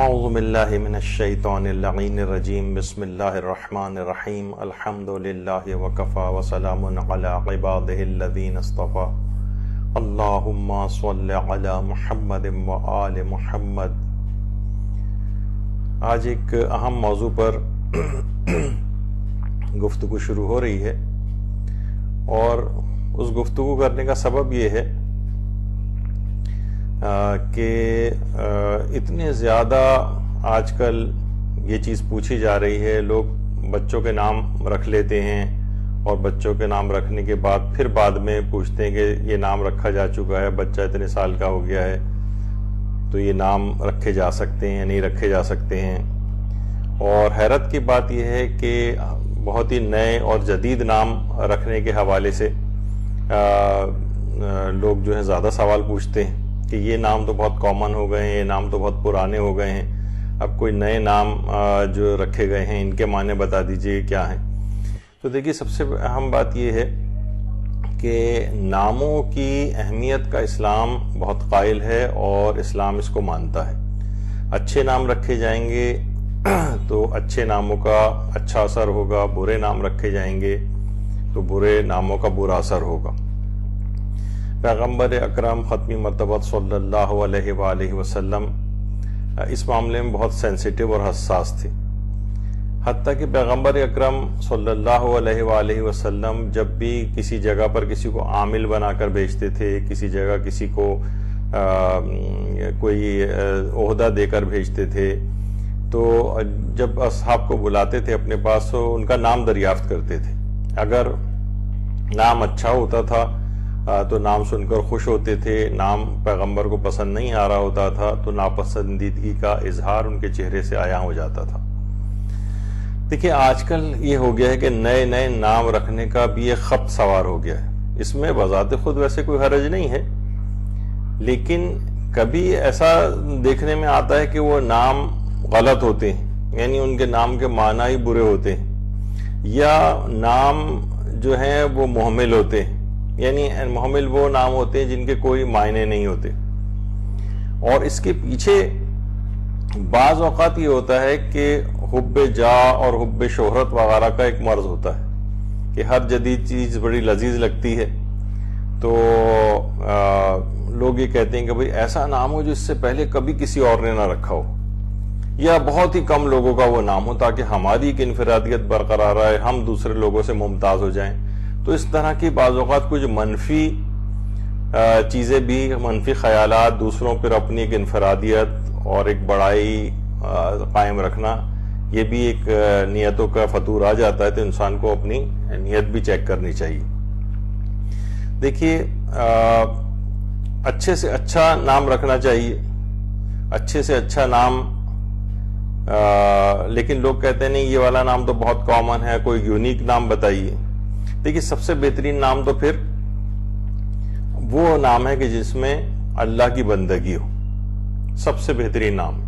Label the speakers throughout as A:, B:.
A: اعوذ باللہ من الشیطان اللعین الرجیم بسم اللہ الرحمن الرحیم الحمد للہ وکفا وسلام علی عبادہ الذین اصطفا اللہم صل علی محمد وآل محمد۔ آج ایک اہم موضوع پر گفتگو شروع ہو رہی ہے، اور اس گفتگو کرنے کا سبب یہ ہے کہ اتنے زیادہ آج کل یہ چیز پوچھی جا رہی ہے، لوگ بچوں کے نام رکھ لیتے ہیں اور بچوں کے نام رکھنے کے بعد پھر بعد میں پوچھتے ہیں کہ یہ نام رکھا جا چکا ہے، بچہ اتنے سال کا ہو گیا ہے تو یہ نام رکھے جا سکتے ہیں یا نہیں رکھے جا سکتے ہیں۔ اور حیرت کی بات یہ ہے کہ بہت ہی نئے اور جدید نام رکھنے کے حوالے سے لوگ جو ہے زیادہ سوال پوچھتے ہیں کہ یہ نام تو بہت کامن ہو گئے ہیں، یہ نام تو بہت پرانے ہو گئے ہیں، اب کوئی نئے نام جو رکھے گئے ہیں ان کے معنی بتا دیجئے کیا ہیں۔ تو دیکھیے، سب سے اہم بات یہ ہے کہ ناموں کی اہمیت کا اسلام بہت قائل ہے اور اسلام اس کو مانتا ہے۔ اچھے نام رکھے جائیں گے تو اچھے ناموں کا اچھا اثر ہوگا، برے نام رکھے جائیں گے تو برے ناموں کا برا اثر ہوگا۔ پیغمبر اکرم ختمی مرتبہ صلی اللہ علیہ وآلہ وسلم اس معاملے میں بہت سینسیٹیو اور حساس تھے، حتیٰ کہ پیغمبر اکرم صلی اللہ علیہ وآلہ وسلم جب بھی کسی جگہ پر کسی کو عامل بنا کر بھیجتے تھے، کسی جگہ کسی کو کوئی عہدہ دے کر بھیجتے تھے، تو جب اصحاب کو بلاتے تھے اپنے پاس تو ان کا نام دریافت کرتے تھے۔ اگر نام اچھا ہوتا تھا تو نام سن کر خوش ہوتے تھے، نام پیغمبر کو پسند نہیں آ رہا ہوتا تھا تو ناپسندیدگی کا اظہار ان کے چہرے سے عیاں ہو جاتا تھا۔ دیکھیں، آج کل یہ ہو گیا ہے کہ نئے نئے نام رکھنے کا بھی ایک خبت سوار ہو گیا ہے۔ اس میں بذات خود ویسے کوئی حرج نہیں ہے، لیکن کبھی ایسا دیکھنے میں آتا ہے کہ وہ نام غلط ہوتے ہیں، یعنی ان کے نام کے معنی ہی برے ہوتے ہیں، یا نام جو ہیں وہ محمل ہوتے ہیں، یعنی محمل وہ نام ہوتے ہیں جن کے کوئی معنی نہیں ہوتے۔ اور اس کے پیچھے بعض اوقات یہ ہوتا ہے کہ حب جاہ اور حب شہرت وغیرہ کا ایک مرض ہوتا ہے کہ ہر جدید چیز بڑی لذیذ لگتی ہے، تو لوگ یہ کہتے ہیں کہ بھئی ایسا نام ہو جو اس سے پہلے کبھی کسی اور نے نہ رکھا ہو، یا بہت ہی کم لوگوں کا وہ نام ہو تاکہ ہماری ایک انفرادیت برقرار رہے، ہم دوسرے لوگوں سے ممتاز ہو جائیں۔ تو اس طرح کی بعض اوقات کچھ منفی چیزیں بھی، منفی خیالات، دوسروں پر اپنی ایک انفرادیت اور ایک بڑائی قائم رکھنا، یہ بھی ایک نیتوں کا فطور آ جاتا ہے، تو انسان کو اپنی نیت بھی چیک کرنی چاہیے۔ دیکھیے، اچھے سے اچھا نام رکھنا چاہیے، اچھے سے اچھا نام، لیکن لوگ کہتے ہیں نہیں یہ والا نام تو بہت کامن ہے، کوئی یونیک نام بتائیے۔ دیکھیے، سب سے بہترین نام تو پھر وہ نام ہے کہ جس میں اللہ کی بندگی ہو۔ سب سے بہترین نام،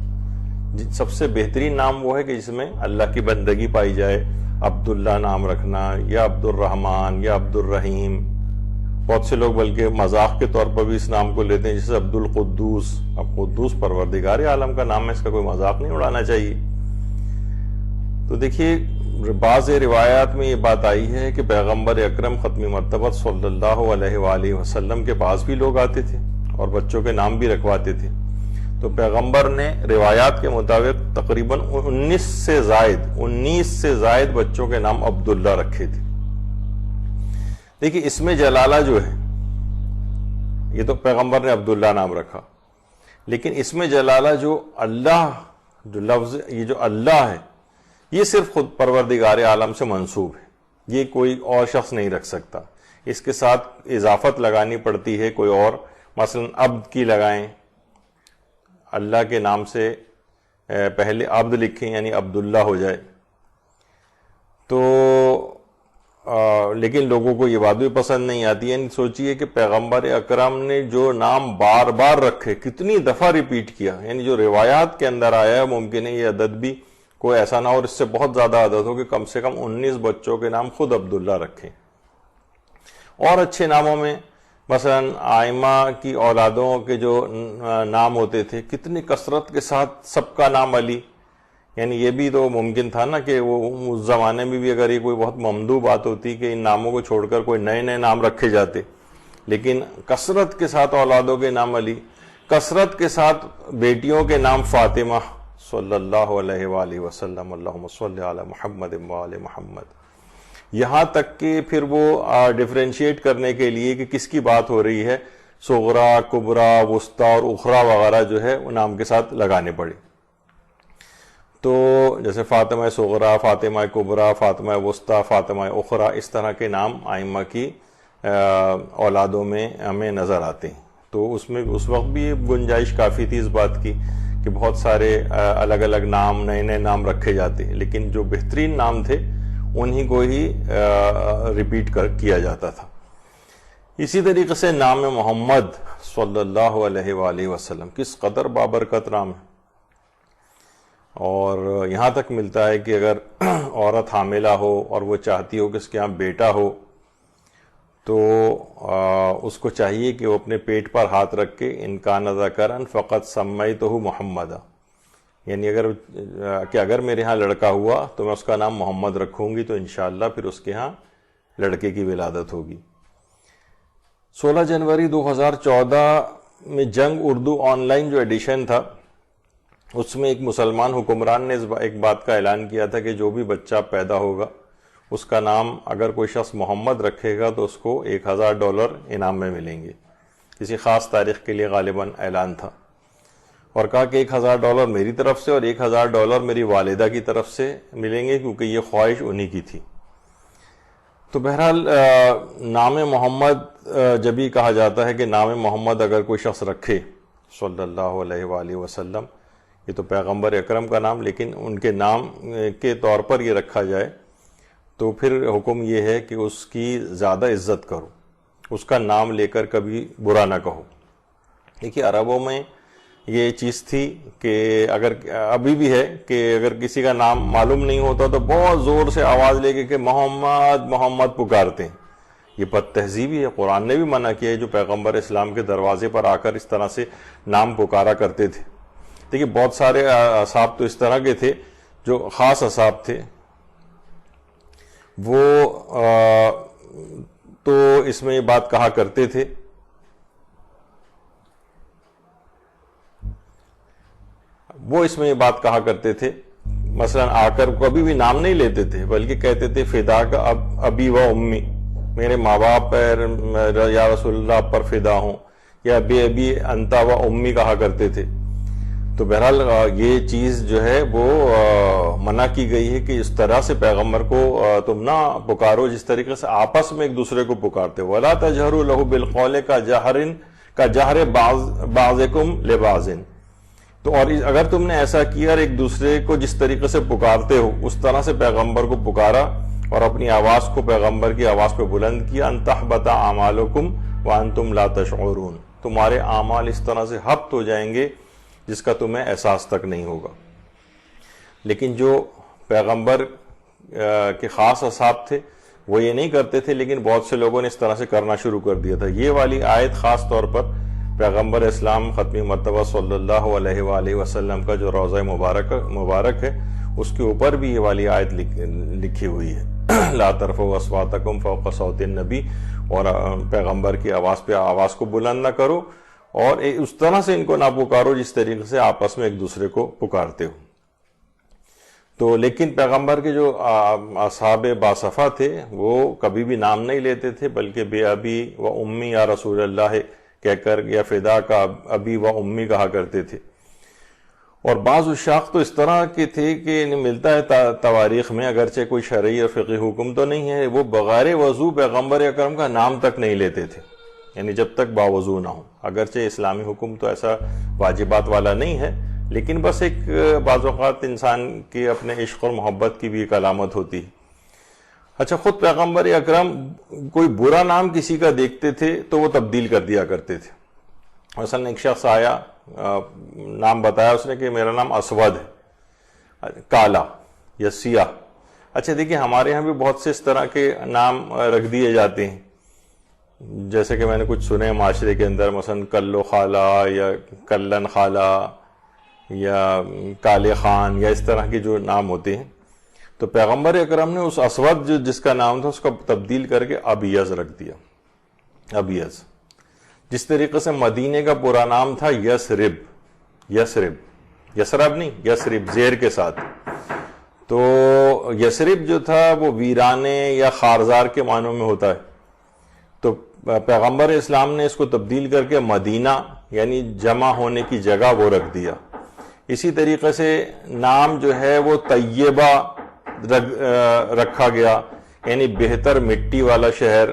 A: سب سے بہترین نام وہ ہے کہ جس میں اللہ کی بندگی پائی جائے۔ عبداللہ نام رکھنا، یا عبد الرحمن، یا عبد الرحیم۔ بہت سے لوگ بلکہ مذاق کے طور پر بھی اس نام کو لیتے ہیں، جیسے عبد القدوس۔ اب قدوس پروردگار عالم کا نام ہے، اس کا کوئی مذاق نہیں اڑانا چاہیے۔ تو دیکھیے، بعض روایات میں یہ بات آئی ہے کہ پیغمبر اکرم ختمی مرتبہ صلی اللہ علیہ وآلہ وسلم کے پاس بھی لوگ آتے تھے اور بچوں کے نام بھی رکھواتے تھے، تو پیغمبر نے روایات کے مطابق تقریباً 19 سے زائد بچوں کے نام عبداللہ رکھے تھے۔ دیکھیے، اس میں جلالہ جو ہے، یہ تو پیغمبر نے عبداللہ نام رکھا، لیکن اس میں جلالہ جو اللہ، جو لفظ یہ جو اللہ ہے، یہ صرف خود پروردگار عالم سے منسوب ہے، یہ کوئی اور شخص نہیں رکھ سکتا۔ اس کے ساتھ اضافت لگانی پڑتی ہے کوئی اور، مثلا عبد کی لگائیں، اللہ کے نام سے پہلے عبد لکھیں یعنی عبداللہ ہو جائے۔ تو لیکن لوگوں کو یہ بات بھی پسند نہیں آتی، یعنی سوچئے کہ پیغمبر اکرم نے جو نام بار بار رکھے، کتنی دفعہ ریپیٹ کیا، یعنی جو روایات کے اندر آیا ہے، ممکن ہے یہ عدد بھی کوئی ایسا نہ ہو اور اس سے بہت زیادہ عدد ہو کہ کم سے کم 19 بچوں کے نام خود عبداللہ رکھیں۔ اور اچھے ناموں میں مثلا آئمہ کی اولادوں کے جو نام ہوتے تھے کتنی کثرت کے ساتھ سب کا نام علی، یعنی یہ بھی تو ممکن تھا نا کہ وہ اس زمانے میں بھی اگر یہ کوئی بہت ممدوح بات ہوتی کہ ان ناموں کو چھوڑ کر کوئی نئے نئے نام رکھے جاتے، لیکن کثرت کے ساتھ اولادوں کے نام علی، کثرت کے ساتھ بیٹیوں کے نام فاطمہ صلی اللہ علیہ وآلہ وسلم، اللہم صلی علی محمد وآل محمد، یہاں تک کہ پھر وہ ڈیفرینشیٹ کرنے کے لیے کہ کس کی بات ہو رہی ہے صغرا، کبرا، وسطی اور اخرا وغیرہ جو ہے وہ نام کے ساتھ لگانے پڑے. تو جیسے فاطمہ صغرا، فاطمہ کبرا، فاطمہ وسطی، فاطمہ اخرا، اس طرح کے نام آئمہ کی اولادوں میں ہمیں نظر آتے ہیں. تو اس میں اس وقت بھی گنجائش کافی تھی اس بات کی کہ بہت سارے الگ الگ نام، نئے نئے نام رکھے جاتے، لیکن جو بہترین نام تھے انہی کو ہی ریپیٹ کیا جاتا تھا. اسی طریقے سے نام محمد صلی اللہ علیہ وآلہ وسلم کس قدر بابرکت نام ہے، اور یہاں تک ملتا ہے کہ اگر عورت حاملہ ہو اور وہ چاہتی ہو کہ اس کے یہاں بیٹا ہو تو اس کو چاہیے کہ وہ اپنے پیٹ پر ہاتھ رکھ کے ان کان ذکرن فقط سمیتہ محمدا، یعنی اگر میرے ہاں لڑکا ہوا تو میں اس کا نام محمد رکھوں گی، تو انشاءاللہ پھر اس کے ہاں لڑکے کی ولادت ہوگی. 16 جنوری 2014 میں جنگ اردو آن لائن جو ایڈیشن تھا اس میں ایک مسلمان حکمران نے ایک بات کا اعلان کیا تھا کہ جو بھی بچہ پیدا ہوگا اس کا نام اگر کوئی شخص محمد رکھے گا تو اس کو $1000 انعام میں ملیں گے. کسی خاص تاریخ کے لیے غالباً اعلان تھا، اور کہا کہ $1000 میری طرف سے اور $1000 میری والدہ کی طرف سے ملیں گے کیونکہ یہ خواہش انہی کی تھی. تو بہرحال نام محمد جب ہی کہا جاتا ہے کہ نام محمد اگر کوئی شخص رکھے صلی اللہ علیہ وآلہ وسلم، یہ تو پیغمبر اکرم کا نام، لیکن ان کے نام کے طور پر یہ رکھا جائے تو پھر حکم یہ ہے کہ اس کی زیادہ عزت کرو، اس کا نام لے کر کبھی برا نہ کہو. دیکھیے عربوں میں یہ چیز تھی کہ اگر ابھی بھی ہے کہ اگر کسی کا نام معلوم نہیں ہوتا تو بہت زور سے آواز لے کے کہ محمد محمد پکارتے ہیں. یہ بد تہذیبی ہے، قرآن نے بھی منع کیا ہے جو پیغمبر اسلام کے دروازے پر آ کر اس طرح سے نام پکارا کرتے تھے. دیکھیے بہت سارے اصحاب تو اس طرح کے تھے جو خاص اصحاب تھے، وہ تو اس میں یہ بات کہا کرتے تھے مثلا آ کر کبھی بھی نام نہیں لیتے تھے بلکہ کہتے تھے فدا کا ابی و امی، میرے ماں باپ پر یا رسول اللہ پر فدا ہوں، یا بے ابی انتا و امی کہا کرتے تھے. تو بہرحال یہ چیز جو ہے وہ منع کی گئی ہے کہ اس طرح سے پیغمبر کو تم نہ پکارو جس طریقے سے آپس میں ایک دوسرے کو پکارتے. وَلَا تَجْهَرُوا لَهُ بِالْقَوْلِ كَجَهْرِ بَعْضِكُمْ لِبَعْضٍ. تو اور اگر تم نے ایسا کیا اور ایک دوسرے کو جس طریقے سے پکارتے ہو اس طرح سے پیغمبر کو پکارا اور اپنی آواز کو پیغمبر کی آواز پہ بلند کیا، أَن تَحْبَطَ أَعْمَالُكُمْ وَأَنْتُمْ لَا تَشْعُرُونَ، تمہارے اعمال اس طرح سے حبط ہو جائیں گے جس کا تمہیں احساس تک نہیں ہوگا. لیکن جو پیغمبر کے خاص اصحاب تھے وہ یہ نہیں کرتے تھے، لیکن بہت سے لوگوں نے اس طرح سے کرنا شروع کر دیا تھا. یہ والی آیت خاص طور پر پیغمبر اسلام ختمی مرتبہ صلی اللہ علیہ وآلہ وسلم کا جو روضہ مبارک ہے اس کے اوپر بھی یہ والی آیت لکھی ہوئی ہے لا ترفعوا اصواتکم فوق صوت النبی، اور پیغمبر کی آواز پہ آواز کو بلند نہ کرو اور اس طرح سے ان کو نہ پکارو جس طریقے سے آپس میں ایک دوسرے کو پکارتے ہو. تو لیکن پیغمبر کے جو اصحاب باصفا تھے وہ کبھی بھی نام نہیں لیتے تھے بلکہ بے ابی و امی یا رسول اللہ کہہ کر یا فدا کا ابی و امی کہا کرتے تھے. اور بعض عشاق تو اس طرح کے تھے کہ ملتا ہے تواریخ میں، اگرچہ کوئی شرعی اور فقہی حکم تو نہیں ہے، وہ بغیر وضو پیغمبر اکرم کا نام تک نہیں لیتے تھے، یعنی جب تک باوضو نہ ہو. اگرچہ اسلامی حکم تو ایسا واجبات والا نہیں ہے، لیکن بس ایک بعض اوقات انسان کے اپنے عشق اور محبت کی بھی ایک علامت ہوتی ہے. اچھا، خود پیغمبر اکرم کوئی برا نام کسی کا دیکھتے تھے تو وہ تبدیل کر دیا کرتے تھے. مثلا ایک شخص آیا، نام بتایا اس نے کہ میرا نام اسود ہے، کالا یا سیاہ. اچھا دیکھیے ہمارے ہاں بھی بہت سے اس طرح کے نام رکھ دیے جاتے ہیں، جیسے کہ میں نے کچھ سنے معاشرے کے اندر، مثلا کلو خالہ یا کلن خالہ یا کالے خان یا اس طرح کے جو نام ہوتے ہیں، تو پیغمبر اکرم نے اس اسود جس کا نام تھا اس کا تبدیل کر کے ابیض رکھ دیا، ابیض. جس طریقے سے مدینے کا پورا نام تھا یسرب، یسرب نہیں، یسرب زیر کے ساتھ. تو یسرب جو تھا وہ ویرانے یا خارزار کے معنوں میں ہوتا ہے. تو پیغمبر اسلام نے اس کو تبدیل کر کے مدینہ یعنی جمع ہونے کی جگہ وہ رکھ دیا. اسی طریقے سے نام جو ہے وہ طیبہ رکھا گیا، یعنی بہتر مٹی والا شہر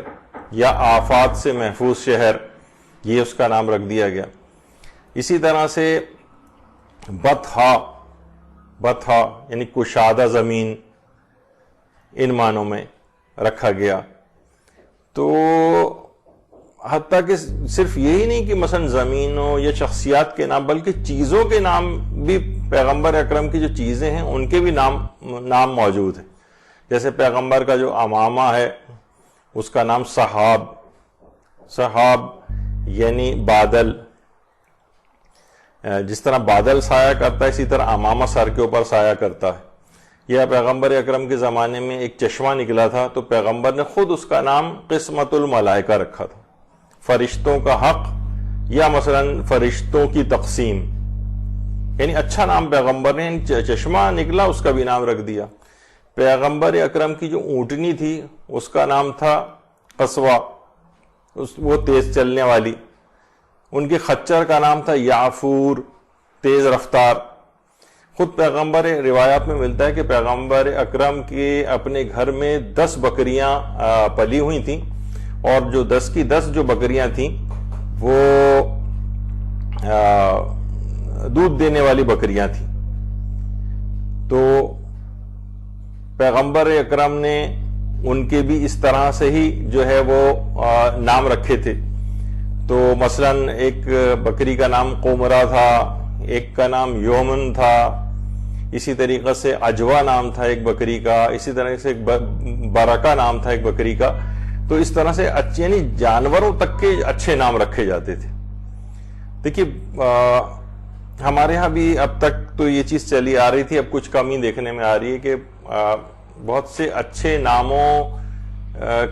A: یا آفات سے محفوظ شہر، یہ اس کا نام رکھ دیا گیا. اسی طرح سے بطحا یعنی کشادہ زمین، ان معنوں میں رکھا گیا. تو حتیٰ کہ صرف یہی نہیں کہ مثلا زمینوں یا شخصیات کے نام، بلکہ چیزوں کے نام بھی پیغمبر اکرم کی جو چیزیں ہیں ان کے بھی نام موجود ہیں. جیسے پیغمبر کا جو امامہ ہے اس کا نام صحاب یعنی بادل. جس طرح بادل سایہ کرتا ہے اسی طرح امامہ سر کے اوپر سایہ کرتا ہے. یہ پیغمبر اکرم کے زمانے میں ایک چشمہ نکلا تھا تو پیغمبر نے خود اس کا نام قسمت الملائکہ رکھا تھا، فرشتوں کا حق یا مثلا فرشتوں کی تقسیم. یعنی اچھا نام پیغمبر نے، چشمہ نکلا اس کا بھی نام رکھ دیا. پیغمبر اکرم کی جو اونٹنی تھی اس کا نام تھا قصوہ، وہ تیز چلنے والی. ان کے خچر کا نام تھا یعفور، تیز رفتار. خود پیغمبر روایات میں ملتا ہے کہ پیغمبر اکرم کے اپنے گھر میں 10 بکریاں پلی ہوئی تھیں، اور جو 10 کی 10 جو بکریاں تھیں وہ دودھ دینے والی بکریاں تھیں. تو پیغمبر اکرم نے ان کے بھی اس طرح سے ہی جو ہے وہ نام رکھے تھے. تو مثلا ایک بکری کا نام قمرہ تھا، ایک کا نام یومن تھا، اسی طریقے سے عجوہ نام تھا ایک بکری کا، اسی طرح سے ایک برکہ نام تھا ایک بکری کا. تو اس طرح سے اچھے یعنی جانوروں تک کے اچھے نام رکھے جاتے تھے. دیکھیے ہمارے ہاں بھی اب تک تو یہ چیز چلی آ رہی تھی، اب کچھ کمی دیکھنے میں آ رہی ہے کہ بہت سے اچھے ناموں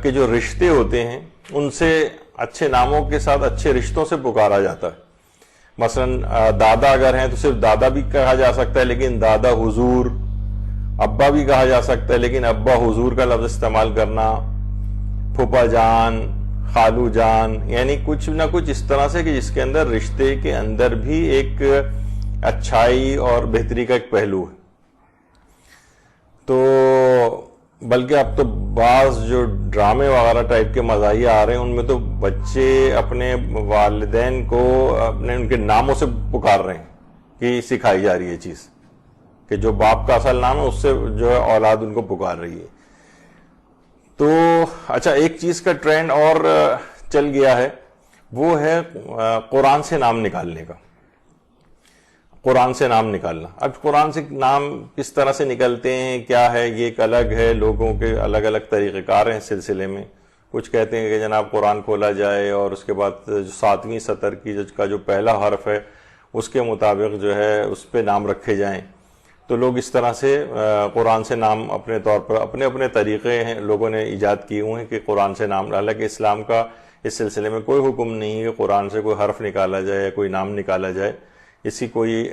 A: کے جو رشتے ہوتے ہیں ان سے اچھے ناموں کے ساتھ اچھے رشتوں سے پکارا جاتا ہے. مثلا دادا اگر ہیں تو صرف دادا بھی کہا جا سکتا ہے لیکن دادا حضور، ابا بھی کہا جا سکتا ہے لیکن ابا حضور کا لفظ استعمال کرنا، پھوپھا جان، خالو جان، یعنی کچھ نہ کچھ اس طرح سے کہ جس کے اندر رشتے کے اندر بھی ایک اچھائی اور بہتری کا ایک پہلو ہے. تو بلکہ اب تو بعض جو ڈرامے وغیرہ ٹائپ کے مزاحیہ آ رہے ہیں ان میں تو بچے اپنے والدین کو ان کے ناموں سے پکار رہے ہیں، کہ سکھائی جا رہی ہے چیز کہ جو باپ کا اصل نام ہے اس سے جو ہے اولاد ان کو پکار رہی ہے. تو اچھا ایک چیز کا ٹرینڈ اور چل گیا ہے، وہ ہے قرآن سے نام نکالنے کا. قرآن سے نام نکالنا. اب قرآن سے نام کس طرح سے نکلتے ہیں کیا ہے یہ ایک الگ ہے، لوگوں کے الگ الگ طریقہ کار ہیں اس سلسلے میں. کچھ کہتے ہیں کہ جناب قرآن کھولا جائے اور اس کے بعد جو 7ویں سطر کا جو پہلا حرف ہے اس کے مطابق جو ہے اس پہ نام رکھے جائیں. تو لوگ اس طرح سے قرآن سے نام اپنے طور پر اپنے اپنے طریقے ہیں لوگوں نے ایجاد کیے ہوئے ہیں کہ قرآن سے نام. حالانکہ اسلام کا اس سلسلے میں کوئی حکم نہیں ہے کہ قرآن سے کوئی حرف نکالا جائے یا کوئی نام نکالا جائے، اس کی کوئی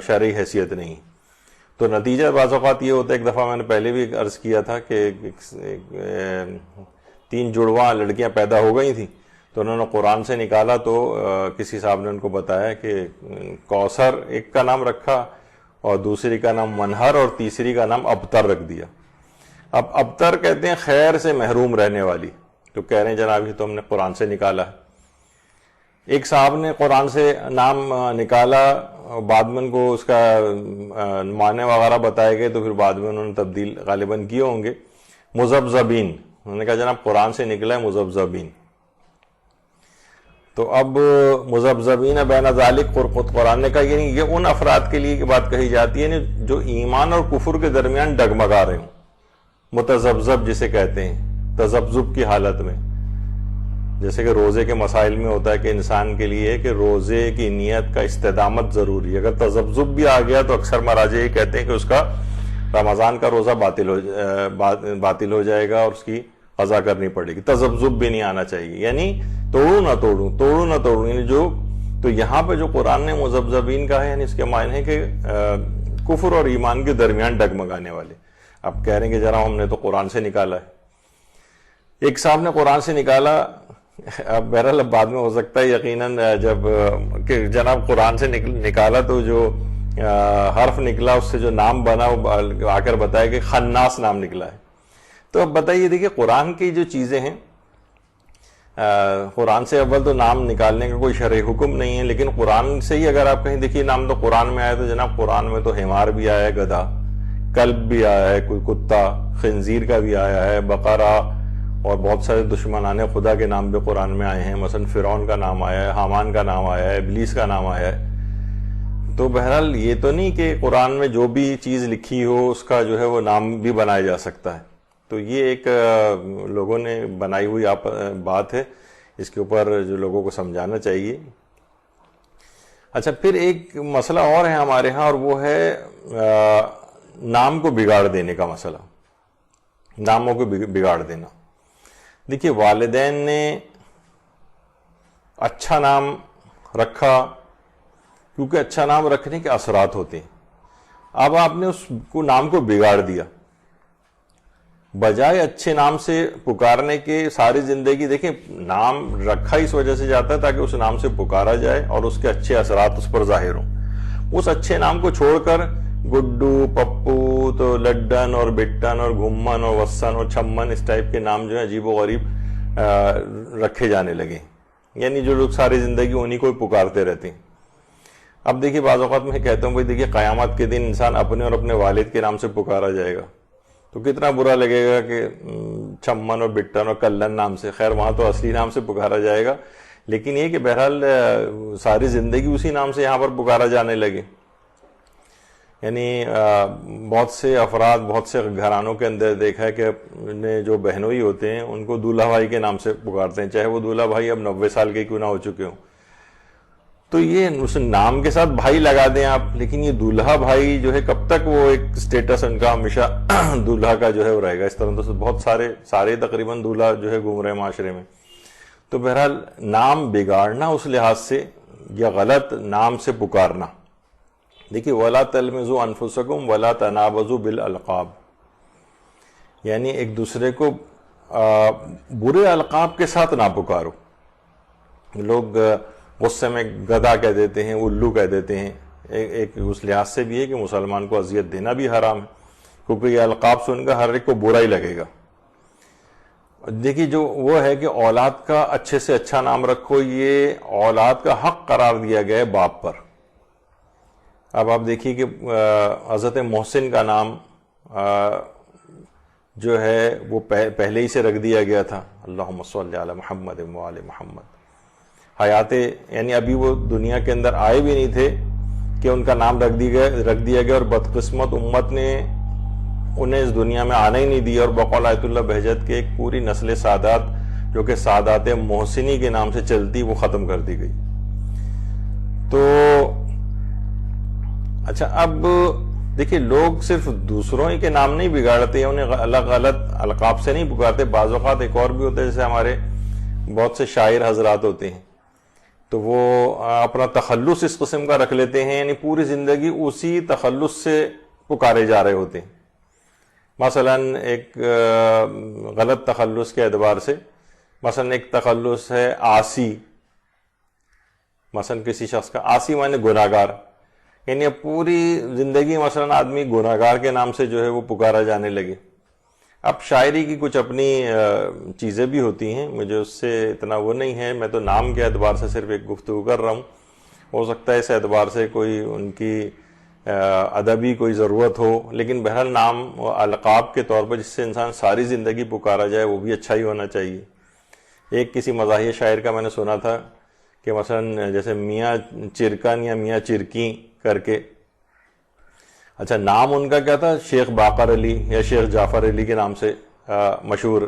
A: شرعی حیثیت نہیں. تو نتیجہ بعض اوقات یہ ہوتا ہے، ایک دفعہ میں نے پہلے بھی عرض کیا تھا کہ 3 جڑواں لڑکیاں پیدا ہو گئی تھیں تو انہوں نے قرآن سے نکالا تو کسی صاحب نے ان کو بتایا کہ کوثر ایک کا نام رکھا اور دوسری کا نام منہر اور تیسری کا نام ابتر رکھ دیا. اب ابتر کہتے ہیں خیر سے محروم رہنے والی. تو کہہ رہے ہیں جناب یہ تو ہم نے قرآن سے نکالا ہے. ایک صاحب نے قرآن سے نام نکالا، بعد میں ان کو اس کا معنی وغیرہ بتائے گئے تو پھر بعد میں انہوں نے تبدیل غالباً کیے ہوں گے. مذبذبین، انہوں نے کہا جناب قرآن سے نکلا ہے مذبذبین. تو اب مذبذبین بین ذالک قرآن نے کہا یعنی یہ ان افراد کے لیے کی بات کہی جاتی ہے جو ایمان اور کفر کے درمیان ڈگمگا رہے ہوں، متذبذب جسے کہتے ہیں، تذبذب کی حالت میں. جیسے کہ روزے کے مسائل میں ہوتا ہے کہ انسان کے لیے کہ روزے کی نیت کا استدامت ضروری ہے. اگر تذبذب بھی آ گیا تو اکثر مراجع یہ کہتے ہیں کہ اس کا رمضان کا روزہ باطل ہو جائے گا اور اس کی قضا کرنی پڑے گی. تذبذب بھی نہیں آنا چاہیے, یعنی توڑوں نہ توڑوں یعنی جو. تو یہاں پہ جو قرآن نے مذبذبین کا ہے, یعنی اس کے معنی ہے کہ کفر اور ایمان کے درمیان ڈگمگانے والے. اب کہہ رہے ہیں کہ جناب ہم نے تو قرآن سے نکالا ہے. ایک صاحب نے قرآن سے نکالا, اب بہرحال بعد میں ہو سکتا ہے یقیناً جب کہ جناب قرآن سے نکالا تو جو حرف نکلا اس سے جو نام بنا وہ آ کر بتایا کہ خناس نام نکلا ہے. تو اب بتائیے, دیکھیے قرآن کی جو چیزیں ہیں, قرآن سے اول تو نام نکالنے کا کوئی شرعی حکم نہیں ہے, لیکن قرآن سے ہی اگر آپ کہیں دیکھیے نام تو قرآن میں آیا, تو جناب قرآن میں تو حمار بھی آیا ہے, گدھا, کلب بھی آیا ہے, کوئی کتا, خنزیر کا بھی آیا ہے, بقرہ, اور بہت سارے دشمنان خدا کے نام بھی قرآن میں آئے ہیں. مثلا فرعون کا نام آیا ہے, حامان کا نام آیا ہے, ابلیس کا نام آیا ہے. تو بہرحال یہ تو نہیں کہ قرآن میں جو بھی چیز لکھی ہو اس کا جو ہے وہ نام بھی بنایا جا سکتا ہے. تو یہ ایک لوگوں نے بنائی ہوئی بات ہے, اس کے اوپر جو لوگوں کو سمجھانا چاہیے. اچھا, پھر ایک مسئلہ اور ہے ہمارے ہاں, اور وہ ہے نام کو بگاڑ دینے کا مسئلہ, ناموں کو بگاڑ دینا. دیکھیے والدین نے اچھا نام رکھا کیونکہ اچھا نام رکھنے کے اثرات ہوتے ہیں. اب آپ نے اس کو نام کو بگاڑ دیا, بجائے اچھے نام سے پکارنے کے ساری زندگی. دیکھیں نام رکھا اس وجہ سے جاتا ہے تاکہ اس نام سے پکارا جائے اور اس کے اچھے اثرات اس پر ظاہر ہوں. اس اچھے نام کو چھوڑ کر گڈو, پپو, تو لڈن اور بٹن اور گھمن اور وسن اور چھمن اس ٹائپ کے نام جو ہیں عجیب و غریب رکھے جانے لگے, یعنی جو لوگ ساری زندگی انہی کو پکارتے رہتے ہیں. اب دیکھیے بعض اوقات میں کہتا ہوں بھائی دیکھیے قیامت کے دن انسان اپنے اور اپنے والد کے نام سے پکارا جائے گا تو کتنا برا لگے گا کہ چھمن اور بٹن اور کلن نام سے. خیر وہاں تو اصلی نام سے پکارا جائے گا, لیکن یہ کہ بہرحال ساری زندگی اسی نام سے یہاں پر پکارا جانے لگے. یعنی بہت سے افراد, بہت سے گھرانوں کے اندر دیکھا ہے کہ اپنے جو بہنوئی ہوتے ہیں ان کو دولہا بھائی کے نام سے پکارتے ہیں, چاہے وہ دولہا بھائی اب 90 سال کے کیوں نہ ہو چکے ہوں. تو یہ اس نام کے ساتھ بھائی لگا دیں آپ, لیکن یہ دولہا بھائی جو ہے کب تک وہ ایک سٹیٹس ان کا ہمیشہ دولہا کا جو ہے وہ رہے گا. اس طرح تو بہت سارے تقریباً دولہا جو ہے گھوم رہے ہیں معاشرے میں. تو بہرحال نام بگاڑنا اس لحاظ سے, یا غلط نام سے پکارنا. دیکھیے وَلَا تَلْمِزُوا أَنفُسَكُمْ وَلَا تَنَابَزُوا بِالْأَلْقَابِ, یعنی ایک دوسرے کو برے القاب کے ساتھ نہ پکارو. لوگ غصے میں گدھا کہہ دیتے ہیں, الو کہہ دیتے ہیں. ایک اس لحاظ سے بھی ہے کہ مسلمان کو اذیت دینا بھی حرام ہے, کیونکہ یہ القاب سن کر ہر ایک کو برا ہی لگے گا. دیکھیے جو وہ ہے کہ اولاد کا اچھے سے اچھا نام رکھو, یہ اولاد کا حق قرار دیا گیا ہے باپ پر. اب آپ دیکھیے کہ حضرت محسن کا نام جو ہے وہ پہلے ہی سے رکھ دیا گیا تھا, اللہم صلی علی محمد وآل محمد. حیات یعنی ابھی وہ دنیا کے اندر آئے بھی نہیں تھے کہ ان کا نام رکھ دیا گیا, اور بدقسمت امت نے انہیں اس دنیا میں آنا ہی نہیں دیا, اور بقول آیت اللہ بہجت کے ایک پوری نسل سادات جو کہ سادات محسنی کے نام سے چلتی وہ ختم کر دی گئی. تو اچھا, اب دیکھیے لوگ صرف دوسروں ہی کے نام نہیں بگاڑتے, انہیں الگ غلط القاب سے نہیں پکارتے. بعض اوقات ایک اور بھی ہوتا ہے, جیسے ہمارے بہت سے شاعر حضرات ہوتے ہیں تو وہ اپنا تخلص اس قسم کا رکھ لیتے ہیں, یعنی پوری زندگی اسی تخلص سے پکارے جا رہے ہوتے ہیں. مثلا ایک غلط تخلص کے اعتبار سے, مثلا ایک تخلص ہے آسی, مثلا کسی شخص کا آسی معنی گناہگار, یعنی اب پوری زندگی مثلا آدمی گناہگار کے نام سے جو ہے وہ پکارا جانے لگے. اب شاعری کی کچھ اپنی چیزیں بھی ہوتی ہیں, مجھے اس سے اتنا وہ نہیں ہے, میں تو نام کے اعتبار سے صرف ایک گفتگو کر رہا ہوں. ہو سکتا ہے اس اعتبار سے کوئی ان کی ادبی کوئی ضرورت ہو, لیکن بہرحال نام القاب کے طور پر جس سے انسان ساری زندگی پکارا جائے وہ بھی اچھا ہی ہونا چاہیے. ایک کسی مزاحیہ شاعر کا میں نے سنا تھا کہ مثلا جیسے میاں چرکن یا میاں چرکی کر کے, اچھا نام ان کا کیا تھا, شیخ باقر علی یا شیخ جعفر علی کے نام سے مشہور,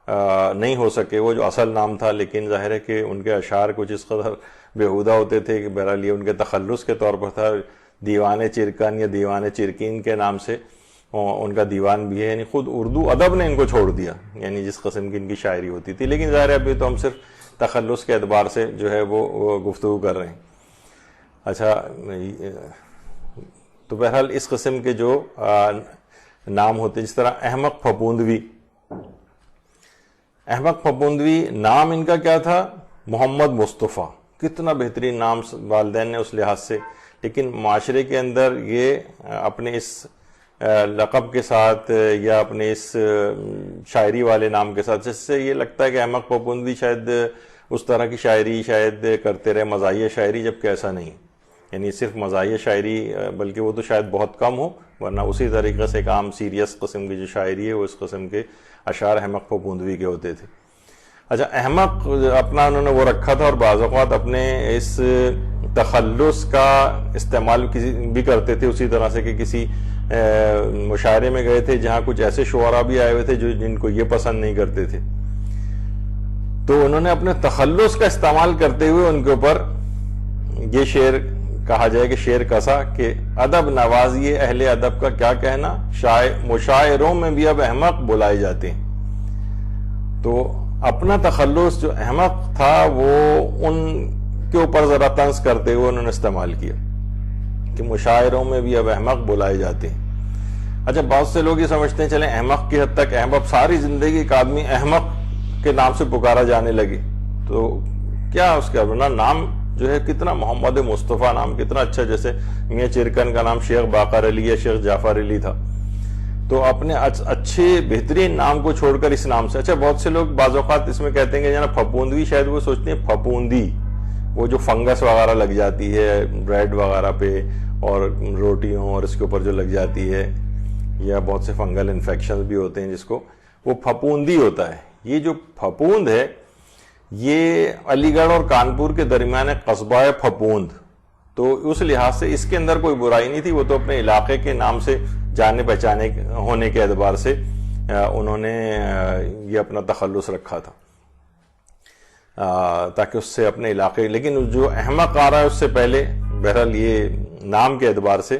A: نہیں ہو سکے وہ جو اصل نام تھا، لیکن ظاہر ہے کہ ان کے اشعار کچھ اس قدر بیہودہ ہوتے تھے کہ بہرحال یہ ان کے تخلص کے طور پر تھا. دیوان چرکن یا دیوان چرکین کے نام سے ان کا دیوان بھی ہے. یعنی خود اردو ادب نے ان کو چھوڑ دیا، یعنی جس قسم کی ان کی شاعری ہوتی تھی. لیکن ظاہر ہے ابھی تو ہم صرف تخلص کے اعتبار سے جو ہے وہ گفتگو کر رہے ہیں. اچھا، تو بہرحال اس قسم کے جو نام ہوتے، جس طرح احمق پھپوندوی. احمق پھپوندوی نام ان کا کیا تھا؟ محمد مصطفیٰ. کتنا بہترین نام والدین نے اس لحاظ سے، لیکن معاشرے کے اندر یہ اپنے اس لقب کے ساتھ یا اپنے اس شاعری والے نام کے ساتھ، جس سے یہ لگتا ہے کہ احمق پھپوندوی شاید اس طرح کی شاعری شاید کرتے رہے، مزاحیہ شاعری، جبکہ ایسا نہیں. یعنی صرف مزاحیہ شاعری، بلکہ وہ تو شاید بہت کم ہو، ورنہ اسی طریقے سے ایک عام سیریس قسم کی جو شاعری ہے وہ اس قسم کے اشعار احمق پھپوندوی کے ہوتے تھے. اچھا، احمق اپنا انہوں نے وہ رکھا تھا، اور بعض اوقات اپنے اس تخلص کا استعمال بھی کرتے تھے اسی طرح سے کہ کسی مشاعرے میں گئے تھے جہاں کچھ ایسے شعراء بھی آئے ہوئے تھے جن کو یہ پسند نہیں کرتے تھے، تو انہوں نے اپنے تخلص کا استعمال کرتے ہوئے ان کے اوپر یہ شعر کہا جائے کہ شعر کسا کہ ادب نوازی اہل ادب کا کیا کہنا، مشاعروں میں بھی اب احمق بلائے جاتے ہیں. تو اپنا تخلص جو احمق تھا وہ ان کے اوپر ذرا طنز کرتے ہوئے انہوں نے استعمال کیا کہ مشاعروں میں بھی اب احمق بلائے جاتے ہیں. اچھا، بہت سے لوگ یہ سمجھتے ہیں چلیں احمق کی حد تک احمق، ساری زندگی ایک آدمی احمق کے نام سے پکارا جانے لگے تو کیا اس کا نام جو ہے کتنا محمد مصطفیٰ نام کتنا اچھا، جیسے میاں چرکن کا نام شیخ باقر علی یا شیخ جعفر علی تھا. تو اپنے اچھے بہترین نام کو چھوڑ کر اس نام سے، اچھا بہت سے لوگ بعض اوقات اس میں کہتے ہیں کہ جناب پھپوندوی، شاید وہ سوچتے ہیں پھپوندی وہ جو فنگس وغیرہ لگ جاتی ہے بریڈ وغیرہ پہ اور روٹیوں اور اس کے اوپر جو لگ جاتی ہے، یا بہت سے فنگل انفیکشن بھی ہوتے ہیں جس کو وہ پھپوندی ہوتا ہے. یہ جو پھپوند ہے یہ علی گڑھ اور کانپور کے درمیان قصبہ ہے پھپوند. تو اس لحاظ سے اس کے اندر کوئی برائی نہیں تھی، وہ تو اپنے علاقے کے نام سے جانے پہچانے ہونے کے اعتبار سے انہوں نے یہ اپنا تخلص رکھا تھا تاکہ اس سے اپنے علاقے، لیکن جو احمق آ رہا ہے اس سے پہلے بہرحال یہ نام کے اعتبار سے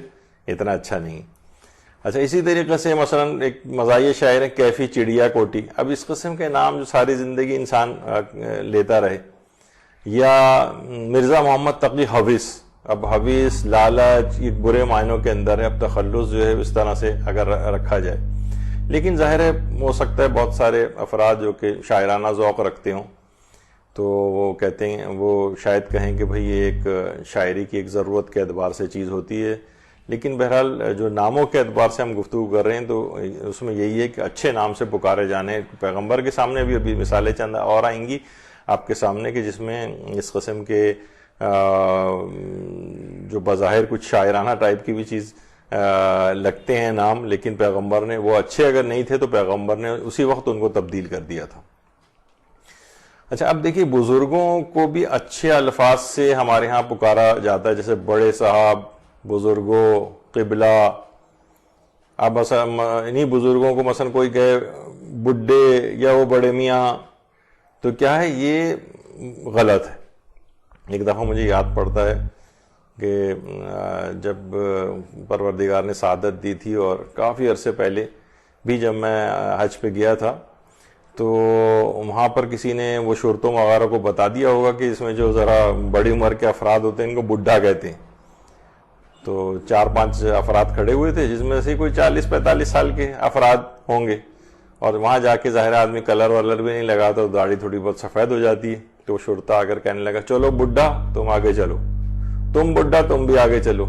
A: اتنا اچھا نہیں. اچھا، اسی طریقے سے مثلا ایک مزاحیہ شاعر ہے کیفی چڑیا کوٹی. اب اس قسم کے نام جو ساری زندگی انسان لیتا رہے، یا مرزا محمد تقی حویث. اب حویث، لالچ، یہ برے معنوں کے اندر ہے. اب تخلص جو ہے اس طرح سے اگر رکھا جائے، لیکن ظاہر ہے ہو سکتا ہے بہت سارے افراد جو کہ شاعرانہ ذوق رکھتے ہوں تو وہ کہتے ہیں، وہ شاید کہیں کہ بھئی یہ ایک شاعری کی ایک ضرورت کے اعتبار سے چیز ہوتی ہے. لیکن بہرحال جو ناموں کے اعتبار سے ہم گفتگو کر رہے ہیں تو اس میں یہی ہے کہ اچھے نام سے پکارے جانے. پیغمبر کے سامنے بھی ابھی مثالیں چند اور آئیں گی آپ کے سامنے کہ جس میں اس قسم کے جو بظاہر کچھ شاعرانہ ٹائپ کی بھی چیز لگتے ہیں نام، لیکن پیغمبر نے وہ اچھے اگر نہیں تھے تو پیغمبر نے اسی وقت ان کو تبدیل کر دیا تھا. اچھا، اب دیکھیے بزرگوں کو بھی اچھے الفاظ سے ہمارے ہاں پکارا جاتا ہے، جیسے بڑے صاحب، بزرگوں، قبلہ. اب انہی بزرگوں کو مثلا کوئی کہے بڈھے یا وہ بڑے میاں، تو کیا ہے یہ غلط ہے. ایک دفعہ مجھے یاد پڑتا ہے کہ جب پروردگار نے سعادت دی تھی اور کافی عرصے پہلے بھی جب میں حج پہ گیا تھا تو وہاں پر کسی نے وہ شرطوں وغیرہ کو بتا دیا ہوگا کہ اس میں جو ذرا بڑی عمر کے افراد ہوتے ہیں ان کو بڈھا کہتے ہیں. تو 4-5 افراد کھڑے ہوئے تھے جس میں سے کوئی 40-45 سال کے افراد ہوں گے، اور وہاں جا کے ظاہر آدمی کلر ولر بھی نہیں لگاتا تو داڑھی تھوڑی بہت سفید ہو جاتی ہے. تو شرطا آ کر کہنے لگا چلو بڈھا تم آگے چلو، تم بڈھا تم بھی آگے چلو.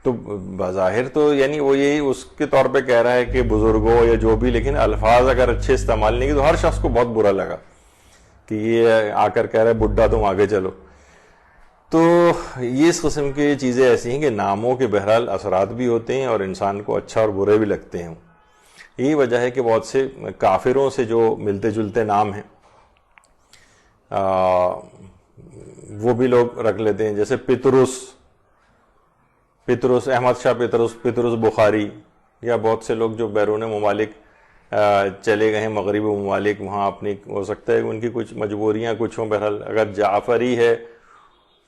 A: تو بظاہر تو یعنی وہ یہی اس کے طور پہ کہہ رہا ہے کہ بزرگوں یا جو بھی، لیکن الفاظ اگر اچھے استعمال نہیں کی تو ہر شخص کو بہت برا لگا کہ یہ آ کر کہہ رہا ہے بڈھا تم آگے چلو. تو یہ اس قسم کی چیزیں ایسی ہیں کہ ناموں کے بہرحال اثرات بھی ہوتے ہیں اور انسان کو اچھا اور برے بھی لگتے ہیں. یہی وجہ ہے کہ بہت سے کافروں سے جو ملتے جلتے نام ہیں وہ بھی لوگ رکھ لیتے ہیں، جیسے پطرس، احمد شاہ پطرس بخاری، یا بہت سے لوگ جو بیرون ممالک چلے گئے ہیں مغربی ممالک، وہاں اپنی ہو سکتا ہے ان کی کچھ مجبوریاں کچھ ہوں، بہرحال اگر جعفری ہے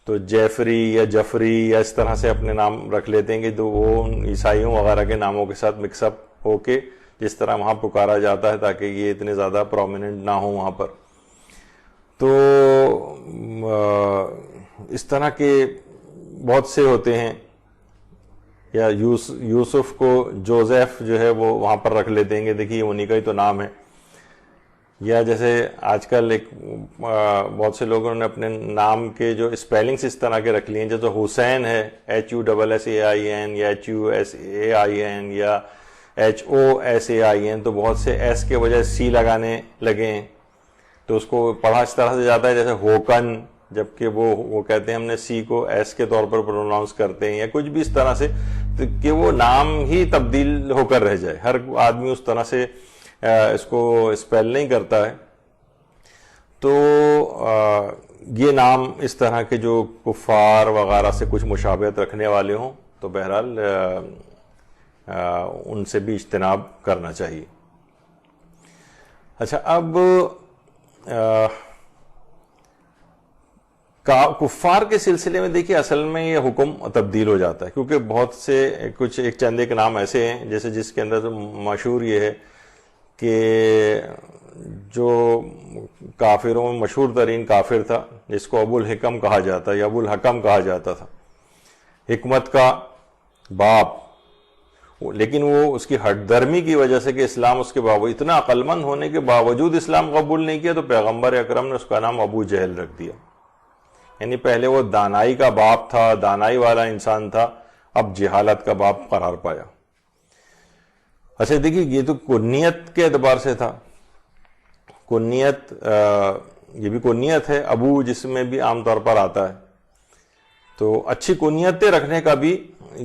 A: تو جیفری یا جفری یا اس طرح سے اپنے نام رکھ لیتے ہیں کہ تو وہ عیسائیوں وغیرہ کے ناموں کے ساتھ مکس اپ ہو کے جس طرح وہاں پکارا جاتا ہے تاکہ یہ اتنے زیادہ پرومیننٹ نہ ہوں وہاں پر. تو اس طرح کے بہت سے ہوتے ہیں. یا یوسف کو جوزیف جو ہے وہ وہاں پر رکھ لیتے ہیں کہ دیکھیے انہی کا ہی تو نام ہے. یا جیسے آج کل ایک بہت سے لوگوں نے اپنے نام کے جو اسپیلنگس اس طرح کے رکھ لیے ہیں، جیسے حسین ہے HUSSAIN یا HUSAIN یا HOSAIN، تو بہت سے ایس کے وجہ سی لگانے لگے ہیں، تو اس کو پڑھا اس طرح سے جاتا ہے جیسے ہوکن، جبکہ وہ کہتے ہیں ہم نے سی کو ایس کے طور پر پروناؤنس کرتے ہیں، یا کچھ بھی اس طرح سے کہ وہ نام ہی تبدیل ہو کر رہ جائے. ہر آدمی اس طرح سے اس کو اسپیل نہیں کرتا ہے. تو یہ نام اس طرح کے جو کفار وغیرہ سے کچھ مشابہت رکھنے والے ہوں تو بہرحال ان سے بھی اجتناب کرنا چاہیے. اچھا، اب کفار کے سلسلے میں دیکھیے اصل میں یہ حکم تبدیل ہو جاتا ہے، کیونکہ بہت سے کچھ ایک چند ایک نام ایسے ہیں جیسے جس کے اندر مشہور یہ ہے کہ جو کافروں میں مشہور ترین کافر تھا جس کو ابو الحکم کہا جاتا یا ابو الحکم کہا جاتا تھا، حکمت کا باپ، لیکن وہ اس کی ہٹ درمی کی وجہ سے کہ اسلام اس کے باوجود اتنا عقل مند ہونے کے باوجود اسلام قبول نہیں کیا، تو پیغمبر اکرم نے اس کا نام ابو جہل رکھ دیا. یعنی پہلے وہ دانائی کا باپ تھا، دانائی والا انسان تھا، اب جہالت کا باپ قرار پایا. اچھا دیکھیے، یہ تو کنیت کے اعتبار سے تھا. کنیت یہ بھی کنیت ہے، ابو جس میں بھی عام طور پر آتا ہے، تو اچھی کنیتیں رکھنے کا بھی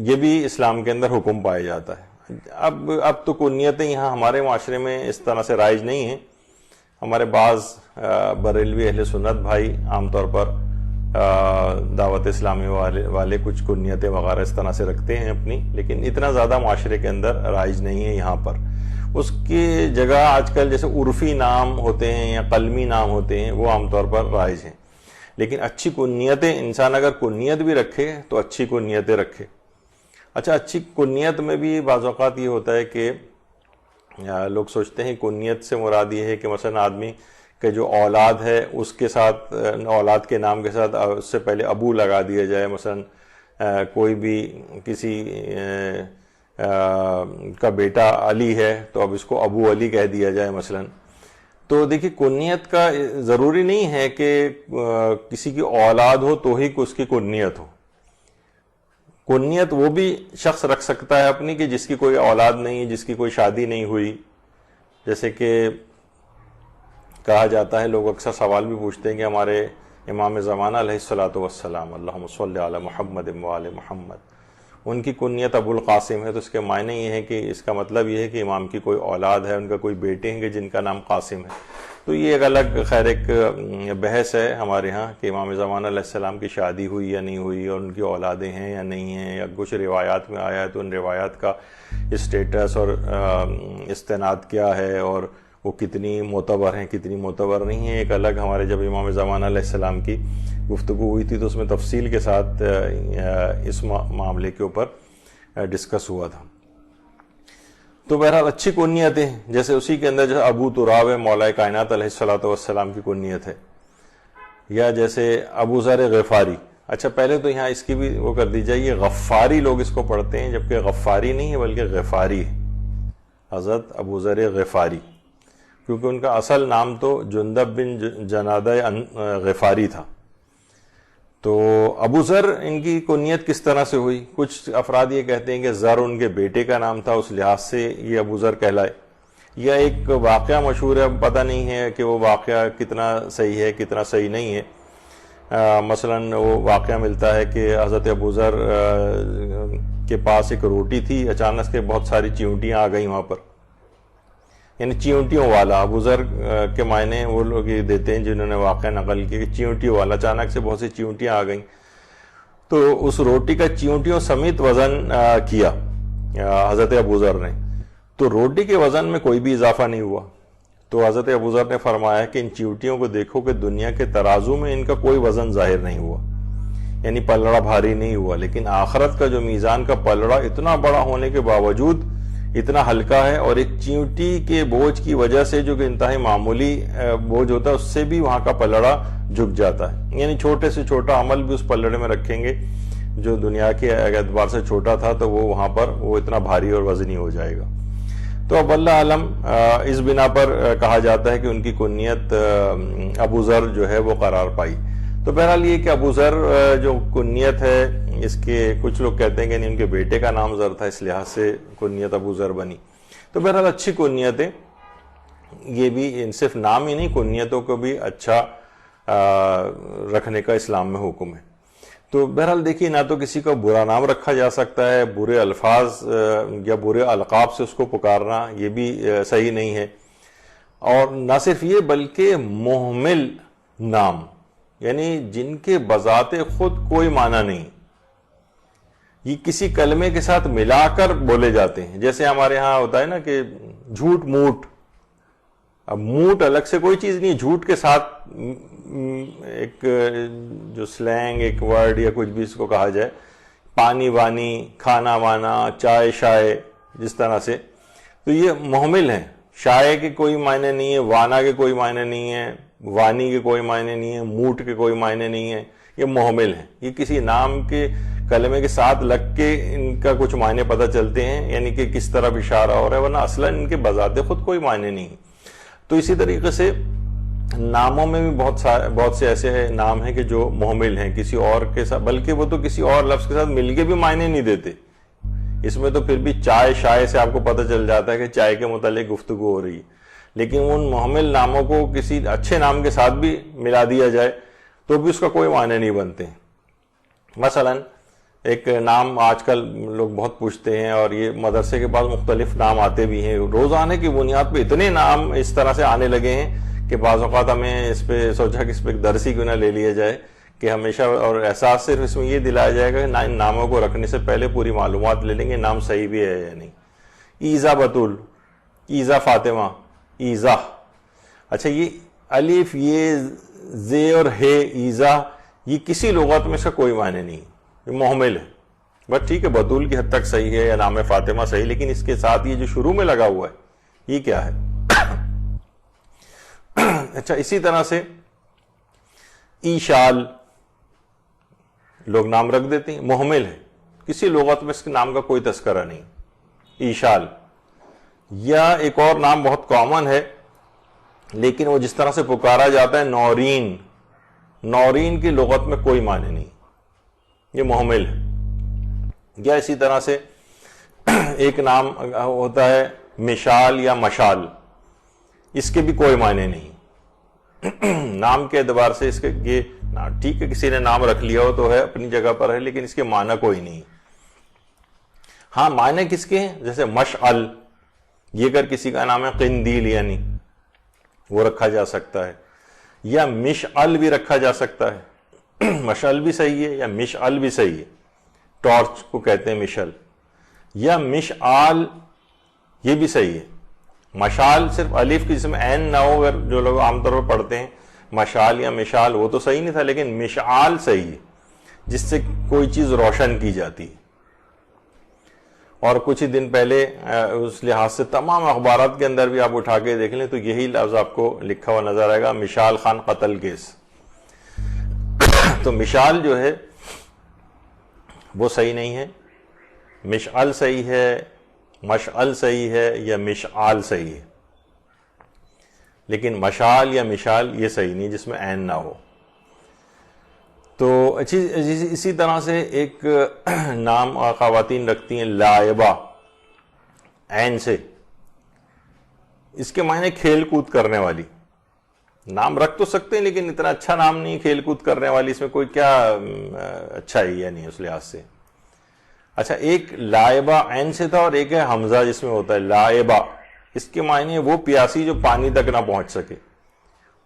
A: یہ بھی اسلام کے اندر حکم پایا جاتا ہے. اب تو کنیتیں یہاں ہمارے معاشرے میں اس طرح سے رائج نہیں ہیں. ہمارے بعض بریلوی اہل سنت بھائی عام طور پر دعوت اسلامی والے کچھ کنیتیں وغیرہ اس طرح سے رکھتے ہیں اپنی، لیکن اتنا زیادہ معاشرے کے اندر رائج نہیں ہے یہاں پر. اس کی جگہ آج کل جیسے عرفی نام ہوتے ہیں یا قلمی نام ہوتے ہیں وہ عام طور پر رائج ہیں. لیکن اچھی کنیتیں، انسان اگر کنیت بھی رکھے تو اچھی کنیتیں رکھے. اچھا، اچھی کنیت میں بھی بعض اوقات یہ ہوتا ہے کہ لوگ سوچتے ہیں کنیت سے مراد یہ ہے کہ مثلا آدمی کہ جو اولاد ہے اس کے ساتھ، اولاد کے نام کے ساتھ اس سے پہلے ابو لگا دیا جائے. مثلا کوئی بھی کسی کا بیٹا علی ہے تو اب اس کو ابو علی کہہ دیا جائے مثلا. تو دیکھیے، کنیت کا ضروری نہیں ہے کہ کسی کی اولاد ہو تو ہی اس کی کنیت ہو. کنیت وہ بھی شخص رکھ سکتا ہے اپنی کہ جس کی کوئی اولاد نہیں ہے، جس کی کوئی شادی نہیں ہوئی. جیسے کہ کہا جاتا ہے، لوگ اکثر سوال بھی پوچھتے ہیں کہ ہمارے امام زمانہ علیہ الصلوۃ والسلام اللہم صلی علی محمد وآل محمد، ان کی کنیت ابو القاسم ہے. تو اس کے معنی یہ ہے کہ اس کا مطلب یہ ہے کہ امام کی کوئی اولاد ہے، ان کا کوئی بیٹے ہیں جن کا نام قاسم ہے. تو یہ ایک الگ خیر ایک بحث ہے ہمارے ہاں کہ امام زمانہ علیہ السلام کی شادی ہوئی یا نہیں ہوئی، اور ان کی اولادیں ہیں یا نہیں ہیں، یا کچھ روایات میں آیا ہے تو ان روایات کا اسٹیٹس اور استناد کیا ہے، اور وہ کتنی معتبر ہیں کتنی معتبر نہیں ہیں. ایک الگ ہمارے جب امام زمانہ علیہ السلام کی گفتگو ہوئی تھی تو اس میں تفصیل کے ساتھ اس معاملے کے اوپر ڈسکس ہوا تھا. تو بہرحال اچھی کنیتیں، جیسے اسی کے اندر جو ابو تراب ہے مولا کائنات علیہ الصلوۃ والسلام کی کنیت ہے، یا جیسے ابو ذر غفاری. اچھا، پہلے تو یہاں اس کی بھی وہ کر دی جائے، یہ غفاری لوگ اس کو پڑھتے ہیں، جبکہ غفاری نہیں ہے بلکہ غفاری ہے. حضرت ابو ذر غفاری، کیونکہ ان کا اصل نام تو جندب بن جنادہ غفاری تھا. تو ابو ذر ان کی کنیت کس طرح سے ہوئی؟ کچھ افراد یہ کہتے ہیں کہ ذر ان کے بیٹے کا نام تھا، اس لحاظ سے یہ ابو ذر کہلائے. یا ایک واقعہ مشہور ہے، پتہ نہیں ہے کہ وہ واقعہ کتنا صحیح ہے کتنا صحیح نہیں ہے. مثلا وہ واقعہ ملتا ہے کہ حضرت ابو ذر کے پاس ایک روٹی تھی، اچانک سے بہت ساری چیونٹیاں آ گئیں وہاں پر. یعنی چیونٹیوں والا، ابو ذر کے معنی وہ لوگ یہ دیتے ہیں جنہوں نے واقعہ نقل کیا کہ چیونٹیوں والا، اچانک سے بہت سی چیونٹیاں آ گئیں تو اس روٹی کا چیونٹیوں سمیت وزن کیا حضرت ابو ذر نے. تو روٹی کے وزن میں کوئی بھی اضافہ نہیں ہوا. تو حضرت ابو ذر نے فرمایا کہ ان چیوٹیوں کو دیکھو کہ دنیا کے ترازو میں ان کا کوئی وزن ظاہر نہیں ہوا, یعنی پلڑا بھاری نہیں ہوا, لیکن آخرت کا جو میزان کا پلڑا اتنا بڑا ہونے کے باوجود اتنا ہلکا ہے, اور ایک چیونٹی کے بوجھ کی وجہ سے جو کہ انتہائی معمولی بوجھ ہوتا ہے اس سے بھی وہاں کا پلڑا جھک جاتا ہے. یعنی چھوٹے سے چھوٹا عمل بھی اس پلڑے میں رکھیں گے جو دنیا کے اعتبار سے چھوٹا تھا تو وہ وہاں پر وہ اتنا بھاری اور وزنی ہو جائے گا. تو اب اللہ علم اس بنا پر کہا جاتا ہے کہ ان کی کنیت ابو ذر جو ہے وہ قرار پائی. تو بہرحال یہ کہ ابو ذر جو کنیت ہے اس کے کچھ لوگ کہتے ہیں کہ ان کے بیٹے کا نام ذر تھا اس لحاظ سے کنیت ابو ذر بنی. تو بہرحال اچھی کنیتیں, یہ بھی صرف نام ہی نہیں, کنیتوں کو بھی اچھا رکھنے کا اسلام میں حکم ہے. تو بہرحال دیکھیے, نہ تو کسی کا برا نام رکھا جا سکتا ہے, برے الفاظ یا برے القاب سے اس کو پکارنا یہ بھی صحیح نہیں ہے. اور نہ صرف یہ بلکہ محمل نام, یعنی جن کے بذات خود کوئی معنی نہیں, یہ کسی کلمے کے ساتھ ملا کر بولے جاتے ہیں. جیسے ہمارے ہاں ہوتا ہے نا کہ جھوٹ موٹ. اب موٹ الگ سے کوئی چیز نہیں, جھوٹ کے ساتھ ایک جو سلینگ ایک ورڈ یا کچھ بھی اس کو کہا جائے, پانی وانی, کھانا وانا, چائے شائے, جس طرح سے. تو یہ محمل ہیں. شائے کے کوئی معنی نہیں ہے, وانا کے کوئی معنی نہیں ہے, وانی کے کوئی معنی نہیں ہے, موٹ کے کوئی معنی نہیں ہے, یہ محمل ہیں. یہ کسی نام کے کلمے کے ساتھ لگ کے ان کا کچھ معنی پتہ چلتے ہیں, یعنی کہ کس طرح اشارہ ہو رہا ہے, ورنہ اصلاً ان کے بذات خود کوئی معنی نہیں. تو اسی طریقے سے ناموں میں بھی بہت سے ایسے نام ہیں کہ جو محمل ہیں کسی اور کے ساتھ, بلکہ وہ تو کسی اور لفظ کے ساتھ مل کے بھی معنی نہیں دیتے. اس میں تو پھر بھی چائے شائے سے آپ کو پتہ چل جاتا ہے کہ چائے کے متعلق گفتگو ہو رہی ہے, لیکن ان محمل ناموں کو کسی اچھے نام کے ساتھ بھی ملا دیا جائے تو بھی اس کا کوئی معنی نہیں بنتے. مثلا ایک نام آج کل لوگ بہت پوچھتے ہیں, اور یہ مدرسے کے پاس مختلف نام آتے بھی ہیں, روزانے کی بنیاد پہ اتنے نام اس طرح سے آنے لگے ہیں کہ بعض اوقات ہمیں اس پہ سوچا کہ اس پہ ایک درس ہی کیوں نہ لے لیا جائے, کہ ہمیشہ اور احساس صرف اس میں یہ دلایا جائے گا کہ ان ناموں کو رکھنے سے پہلے پوری معلومات لے لیں گے نام صحیح بھی ہے یا نہیں. ایزا بطول, ایزا فاطمہ, ایزا. اچھا یہ الف, یہ زے اور ہے, ایزا, یہ کسی لغت میں اس کا کوئی معنی نہیں, یہ محمل ہے. بس ٹھیک ہے, بطول کی حد تک صحیح ہے یا نام فاطمہ صحیح, لیکن اس کے ساتھ یہ جو شروع میں لگا ہوا ہے یہ کیا ہے؟ اچھا اسی طرح سے ایشال لوگ نام رکھ دیتے ہیں, محمل ہے, کسی لغت میں اس کے نام کا کوئی تذکرہ نہیں, ایشال. یا ایک اور نام بہت کامن ہے لیکن وہ جس طرح سے پکارا جاتا ہے نورین, نورین کی لغت میں کوئی معنی نہیں, یہ محمل ہے. یا اسی طرح سے ایک نام ہوتا ہے مشال یا مشال, اس کے بھی کوئی معنی نہیں. نام کے اعتبار سے اس کے یہ ٹھیک ہے کسی نے نام رکھ لیا ہو تو ہے, اپنی جگہ پر ہے, لیکن اس کے معنی کوئی نہیں. ہاں معنی کس کے ہیں, جیسے مشعل, یہ اگر کسی کا نام ہے قندیل یعنی وہ رکھا جا سکتا ہے, یا مشعل بھی رکھا جا سکتا ہے. مشعل بھی صحیح ہے یا مشعل بھی صحیح ہے, ٹارچ کو کہتے ہیں مشعل, یا مشعال یہ بھی صحیح ہے. مشال صرف الف کی جس میں عین نہ ہو, اگر جو لوگ عام طور پر پڑھتے ہیں مشال یا مشال, وہ تو صحیح نہیں تھا, لیکن مشعال صحیح ہے جس سے کوئی چیز روشن کی جاتی ہے. اور کچھ ہی دن پہلے اس لحاظ سے تمام اخبارات کے اندر بھی آپ اٹھا کے دیکھ لیں تو یہی لفظ آپ کو لکھا ہوا نظر آئے گا, مشال خان قتل کیس. تو مشال جو ہے وہ صحیح نہیں ہے, مشعل صحیح ہے, مشعل صحیح ہے, یا مشعال صحیح ہے, لیکن مشال یا مشال یہ صحیح نہیں جس میں عین نہ ہو. تو اسی طرح سے ایک نام خواتین رکھتی ہیں لائبہ, عین سے, اس کے معنی کھیل کود کرنے والی. نام رکھ تو سکتے ہیں لیکن اتنا اچھا نام نہیں, کھیل کود کرنے والی, اس میں کوئی کیا اچھا ہی ہے نہیں اس لحاظ سے. اچھا ایک لائبہ عین سے تھا, اور ایک ہے حمزہ جس میں ہوتا ہے لائبہ, اس کے معنی وہ پیاسی جو پانی تک نہ پہنچ سکے.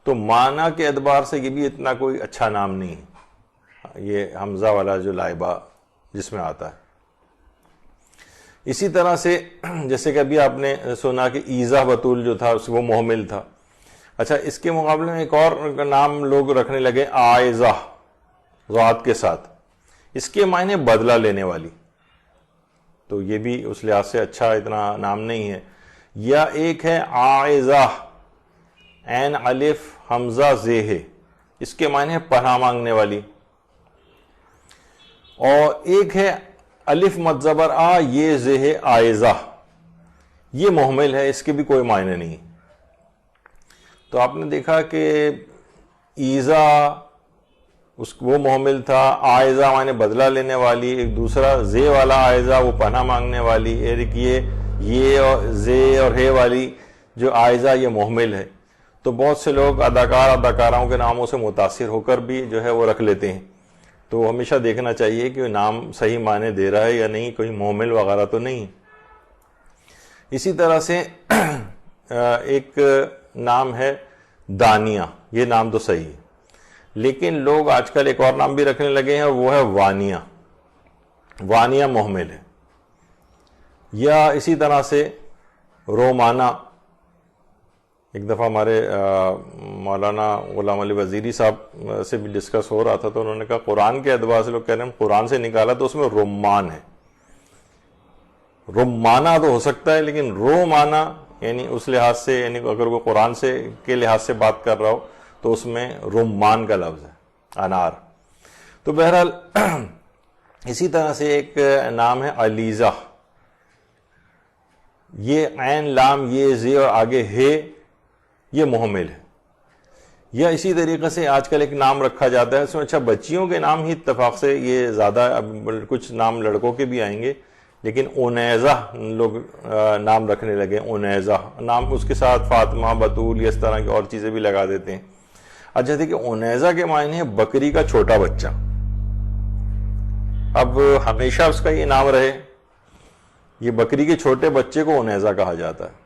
A: تو معنی کے اعتبار سے یہ بھی اتنا کوئی اچھا نام نہیں ہے, یہ حمزہ والا جو لائبہ جس میں آتا ہے. اسی طرح سے جیسے کہ ابھی آپ نے سنا کہ ایزا بطول جو تھا وہ محمل تھا. اچھا اس کے مقابلے میں ایک اور نام لوگ رکھنے لگے عائزہ ذات کے ساتھ. اس کے معنی بدلہ لینے والی, تو یہ بھی اس لحاظ سے اچھا اتنا نام نہیں ہے. یا ایک ہے عائزہ عین الف حمزہ زے ہے, اس کے معنی ہے پناہ مانگنے والی. اور ایک ہے الف مد زبر آ یہ زے ہے عائزہ, یہ محمل ہے, اس کے بھی کوئی معنی نہیں. تو آپ نے دیکھا کہ ایزا وہ محمل تھا, عائزہ معنی بدلہ لینے والی, ایک دوسرا زے والا عائزہ وہ پناہ مانگنے والی, ایک یہ اور زے اور ہے والی جو عائزہ یہ محمل ہے. تو بہت سے لوگ اداکاروں کے ناموں سے متاثر ہو کر بھی جو ہے وہ رکھ لیتے ہیں. تو ہمیشہ دیکھنا چاہیے کہ نام صحیح معنی دے رہا ہے یا نہیں, کوئی محمل وغیرہ تو نہیں. اسی طرح سے ایک نام ہے دانیہ, یہ نام تو صحیح ہے, لیکن لوگ آج کل ایک اور نام بھی رکھنے لگے ہیں اور وہ ہے وانیہ. وانیہ محمل ہے. یا اسی طرح سے رومانہ, ایک دفعہ ہمارے مولانا غلام علی وزیری صاحب سے بھی ڈسکس ہو رہا تھا, تو انہوں نے کہا قرآن کے اعتبار سے لوگ کہہ رہے ہیں قرآن سے نکالا تو اس میں رمان ہے. رمانہ تو ہو سکتا ہے, لیکن رومانہ یعنی اس لحاظ سے, یعنی اگر وہ قرآن سے کے لحاظ سے بات کر رہا ہو تو اس میں رمان کا لفظ ہے, انار. تو بہرحال اسی طرح سے ایک نام ہے علیزہ, یہ عین لام یہ زی اور آگے ہے, یہ محمل ہے. یا اسی طریقے سے آج کل ایک نام رکھا جاتا ہے, اس میں اچھا بچیوں کے نام ہی اتفاق سے یہ زیادہ, اب کچھ نام لڑکوں کے بھی آئیں گے, لیکن انیزہ لوگ نام رکھنے لگے. انیزہ نام اس کے ساتھ فاطمہ بطول اس طرح کی اور چیزیں بھی لگا دیتے ہیں. اچھا دیکھیں انیزہ کے معنی ہے بکری کا چھوٹا بچہ. اب ہمیشہ اس کا یہ نام رہے, یہ بکری کے چھوٹے بچے کو انیزہ کہا جاتا ہے.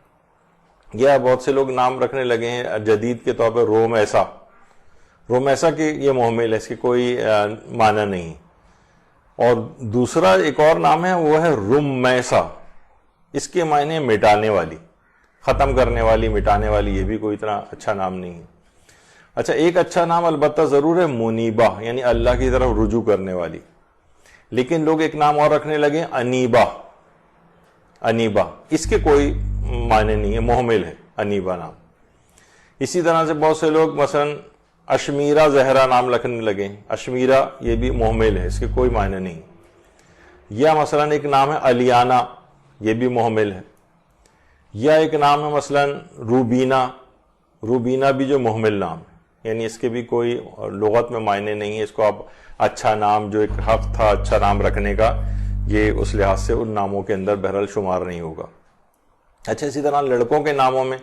A: یا بہت سے لوگ نام رکھنے لگے ہیں جدید کے طور پر رومیسا. رومیسا کی یہ محمل ہے, اس کی کوئی معنی نہیں. اور دوسرا ایک اور نام ہے وہ ہے رمیسا, اس کے معنی مٹانے والی, ختم کرنے والی, مٹانے والی. یہ بھی کوئی اتنا اچھا نام نہیں ہے. اچھا ایک اچھا نام البتہ ضرور ہے منیبہ, یعنی اللہ کی طرف رجوع کرنے والی. لیکن لوگ ایک نام اور رکھنے لگے انیبہ. انیبہ اس کے کوئی معنی نہیں ہے, محمل ہے انیبہ نام. اسی طرح سے بہت سے لوگ مثلا اشمیرہ زہرا نام رکھنے لگے. اشمیرہ یہ بھی محمل ہے, اس کے کوئی معنی نہیں. یا مثلا ایک نام ہے الیانہ, یہ بھی محمل ہے. یا ایک نام ہے مثلا روبینہ. روبینہ بھی جو محمل نام ہے, یعنی اس کے بھی کوئی لغت میں معنی نہیں ہے. اس کو آپ اچھا نام, جو ایک حق تھا اچھا نام رکھنے کا, یہ اس لحاظ سے ان ناموں کے اندر بہرحال شمار نہیں ہوگا. اچھا اسی طرح لڑکوں کے ناموں میں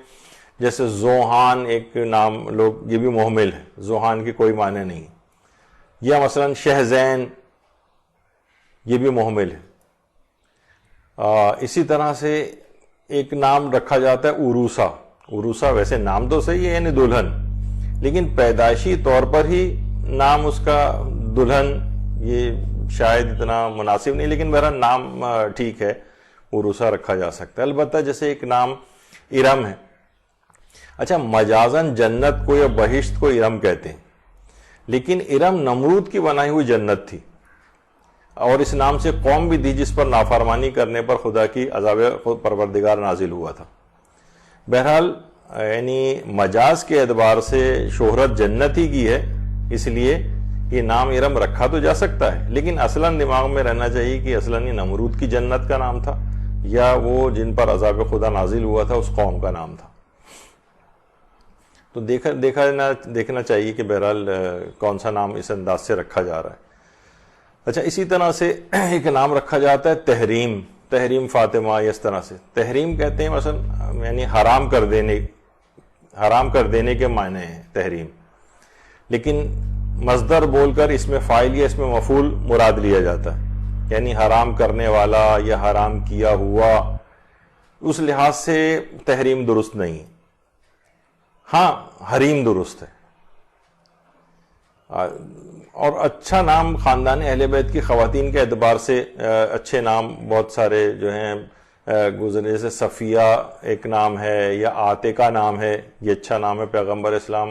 A: جیسے زوحان ایک نام لوگ, یہ بھی محمل ہے, زوحان کی کوئی معنی نہیں. یا مثلا شہزین, یہ بھی محمل ہے. اسی طرح سے ایک نام رکھا جاتا ہے عروسہ. عروسہ ویسے نام تو صحیح ہے یعنی دلہن, لیکن پیدائشی طور پر ہی نام اس کا دلہن, یہ شاید اتنا مناسب نہیں, لیکن بہرحال نام ٹھیک ہے, عروسہ رکھا جا سکتا ہے. البتہ جیسے ایک نام ارم ہے. اچھا مجازن جنت کو یا بہشت کو ارم کہتے ہیں, لیکن ارم نمرود کی بنائی ہوئی جنت تھی, اور اس نام سے قوم بھی تھی جس پر نافرمانی کرنے پر خدا کی عذاب خود پروردگار نازل ہوا تھا. بہرحال یعنی مجاز کے اعتبار سے شہرت جنت ہی کی ہے, اس لیے یہ نام ارم رکھا تو جا سکتا ہے, لیکن اصلاً دماغ میں رہنا چاہیے کہ اصلاً یہ نمرود کی جنت کا نام تھا, یا وہ جن پر عذاب خدا نازل ہوا تھا اس قوم کا نام تھا. تو دیکھنا چاہیے کہ بہرحال کون سا نام اس انداز سے رکھا جا رہا ہے. اچھا اسی طرح سے ایک نام رکھا جاتا ہے تحریم. تحریم فاطمہ, اس طرح سے تحریم کہتے ہیں مثلا یعنی حرام کر دینے کے معنی ہیں تحریم, لیکن مصدر بول کر اس میں فاعل یا اس میں مفعول مراد لیا جاتا ہے, یعنی حرام کرنے والا یا حرام کیا ہوا. اس لحاظ سے تحریم درست نہیں, ہاں حریم درست ہے. اور اچھا نام خاندان اہل بیت کی خواتین کے اعتبار سے اچھے نام بہت سارے جو ہیں گزرے، جیسے صفیہ ایک نام ہے، یا عاتقہ نام ہے، یہ اچھا نام ہے۔ پیغمبر اسلام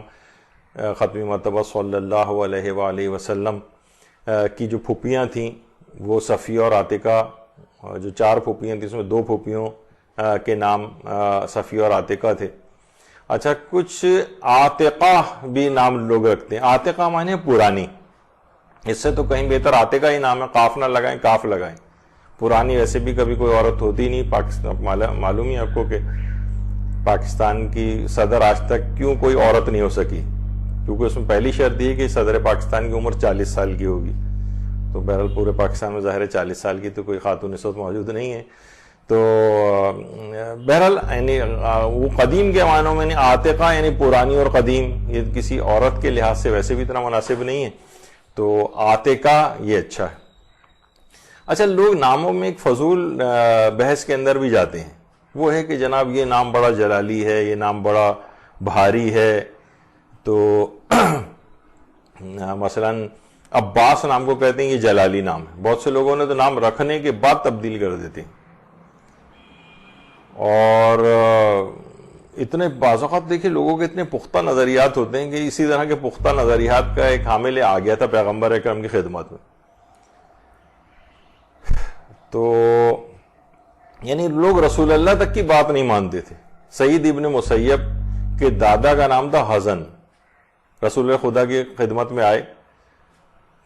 A: ختمی مرتبہ صلی اللہ علیہ وآلہ وسلم کی جو پھوپھیاں تھیں وہ صفیہ اور عاتقہ، جو 4 پھوپھیاں تھیں اس میں 2 پھوپھیوں کے نام صفیہ اور عاتقہ تھے۔ اچھا، کچھ عاتقہ بھی نام لوگ رکھتے ہیں۔ عاتقہ معنی پرانی، اس سے تو کہیں بہتر عاتقہ ہی نام ہے، قاف نہ لگائیں، کاف لگائیں۔ پرانی ویسے بھی کبھی کوئی عورت ہوتی نہیں پاکستان، معلوم ہی آپ کو کہ پاکستان کی صدر آج تک کیوں کوئی عورت نہیں ہو سکی، کیونکہ اس میں پہلی شرط یہ کہ صدر پاکستان کی عمر 40 سال کی ہوگی۔ تو بہرحال پورے پاکستان میں ظاہر ہے 40 سال کی تو کوئی خاتون اس وقت موجود نہیں ہے۔ تو بہرحال یعنی وہ قدیم کے معنوں میں عاتقہ یعنی پرانی اور قدیم، یہ کسی عورت کے لحاظ سے ویسے بھی اتنا مناسب نہیں ہے، تو عاتقہ یہ اچھا ہے۔ اچھا، لوگ ناموں میں ایک فضول بحث کے اندر بھی جاتے ہیں، وہ ہے کہ جناب یہ نام بڑا جلالی ہے، یہ نام بڑا بھاری ہے۔ تو مثلا عباس نام کو کہتے ہیں یہ جلالی نام ہے، بہت سے لوگوں نے تو نام رکھنے کے بعد تبدیل کر دیتے ہیں، اور اتنے بعض اوقات دیکھیں لوگوں کے اتنے پختہ نظریات ہوتے ہیں کہ اسی طرح کے پختہ نظریات کا ایک حامل آ گیا تھا پیغمبر اکرم کی خدمت میں۔ تو یعنی لوگ رسول اللہ تک کی بات نہیں مانتے تھے۔ سعید ابن مسیب کے دادا کا نام تھا حزن، رسول خدا کی خدمت میں آئے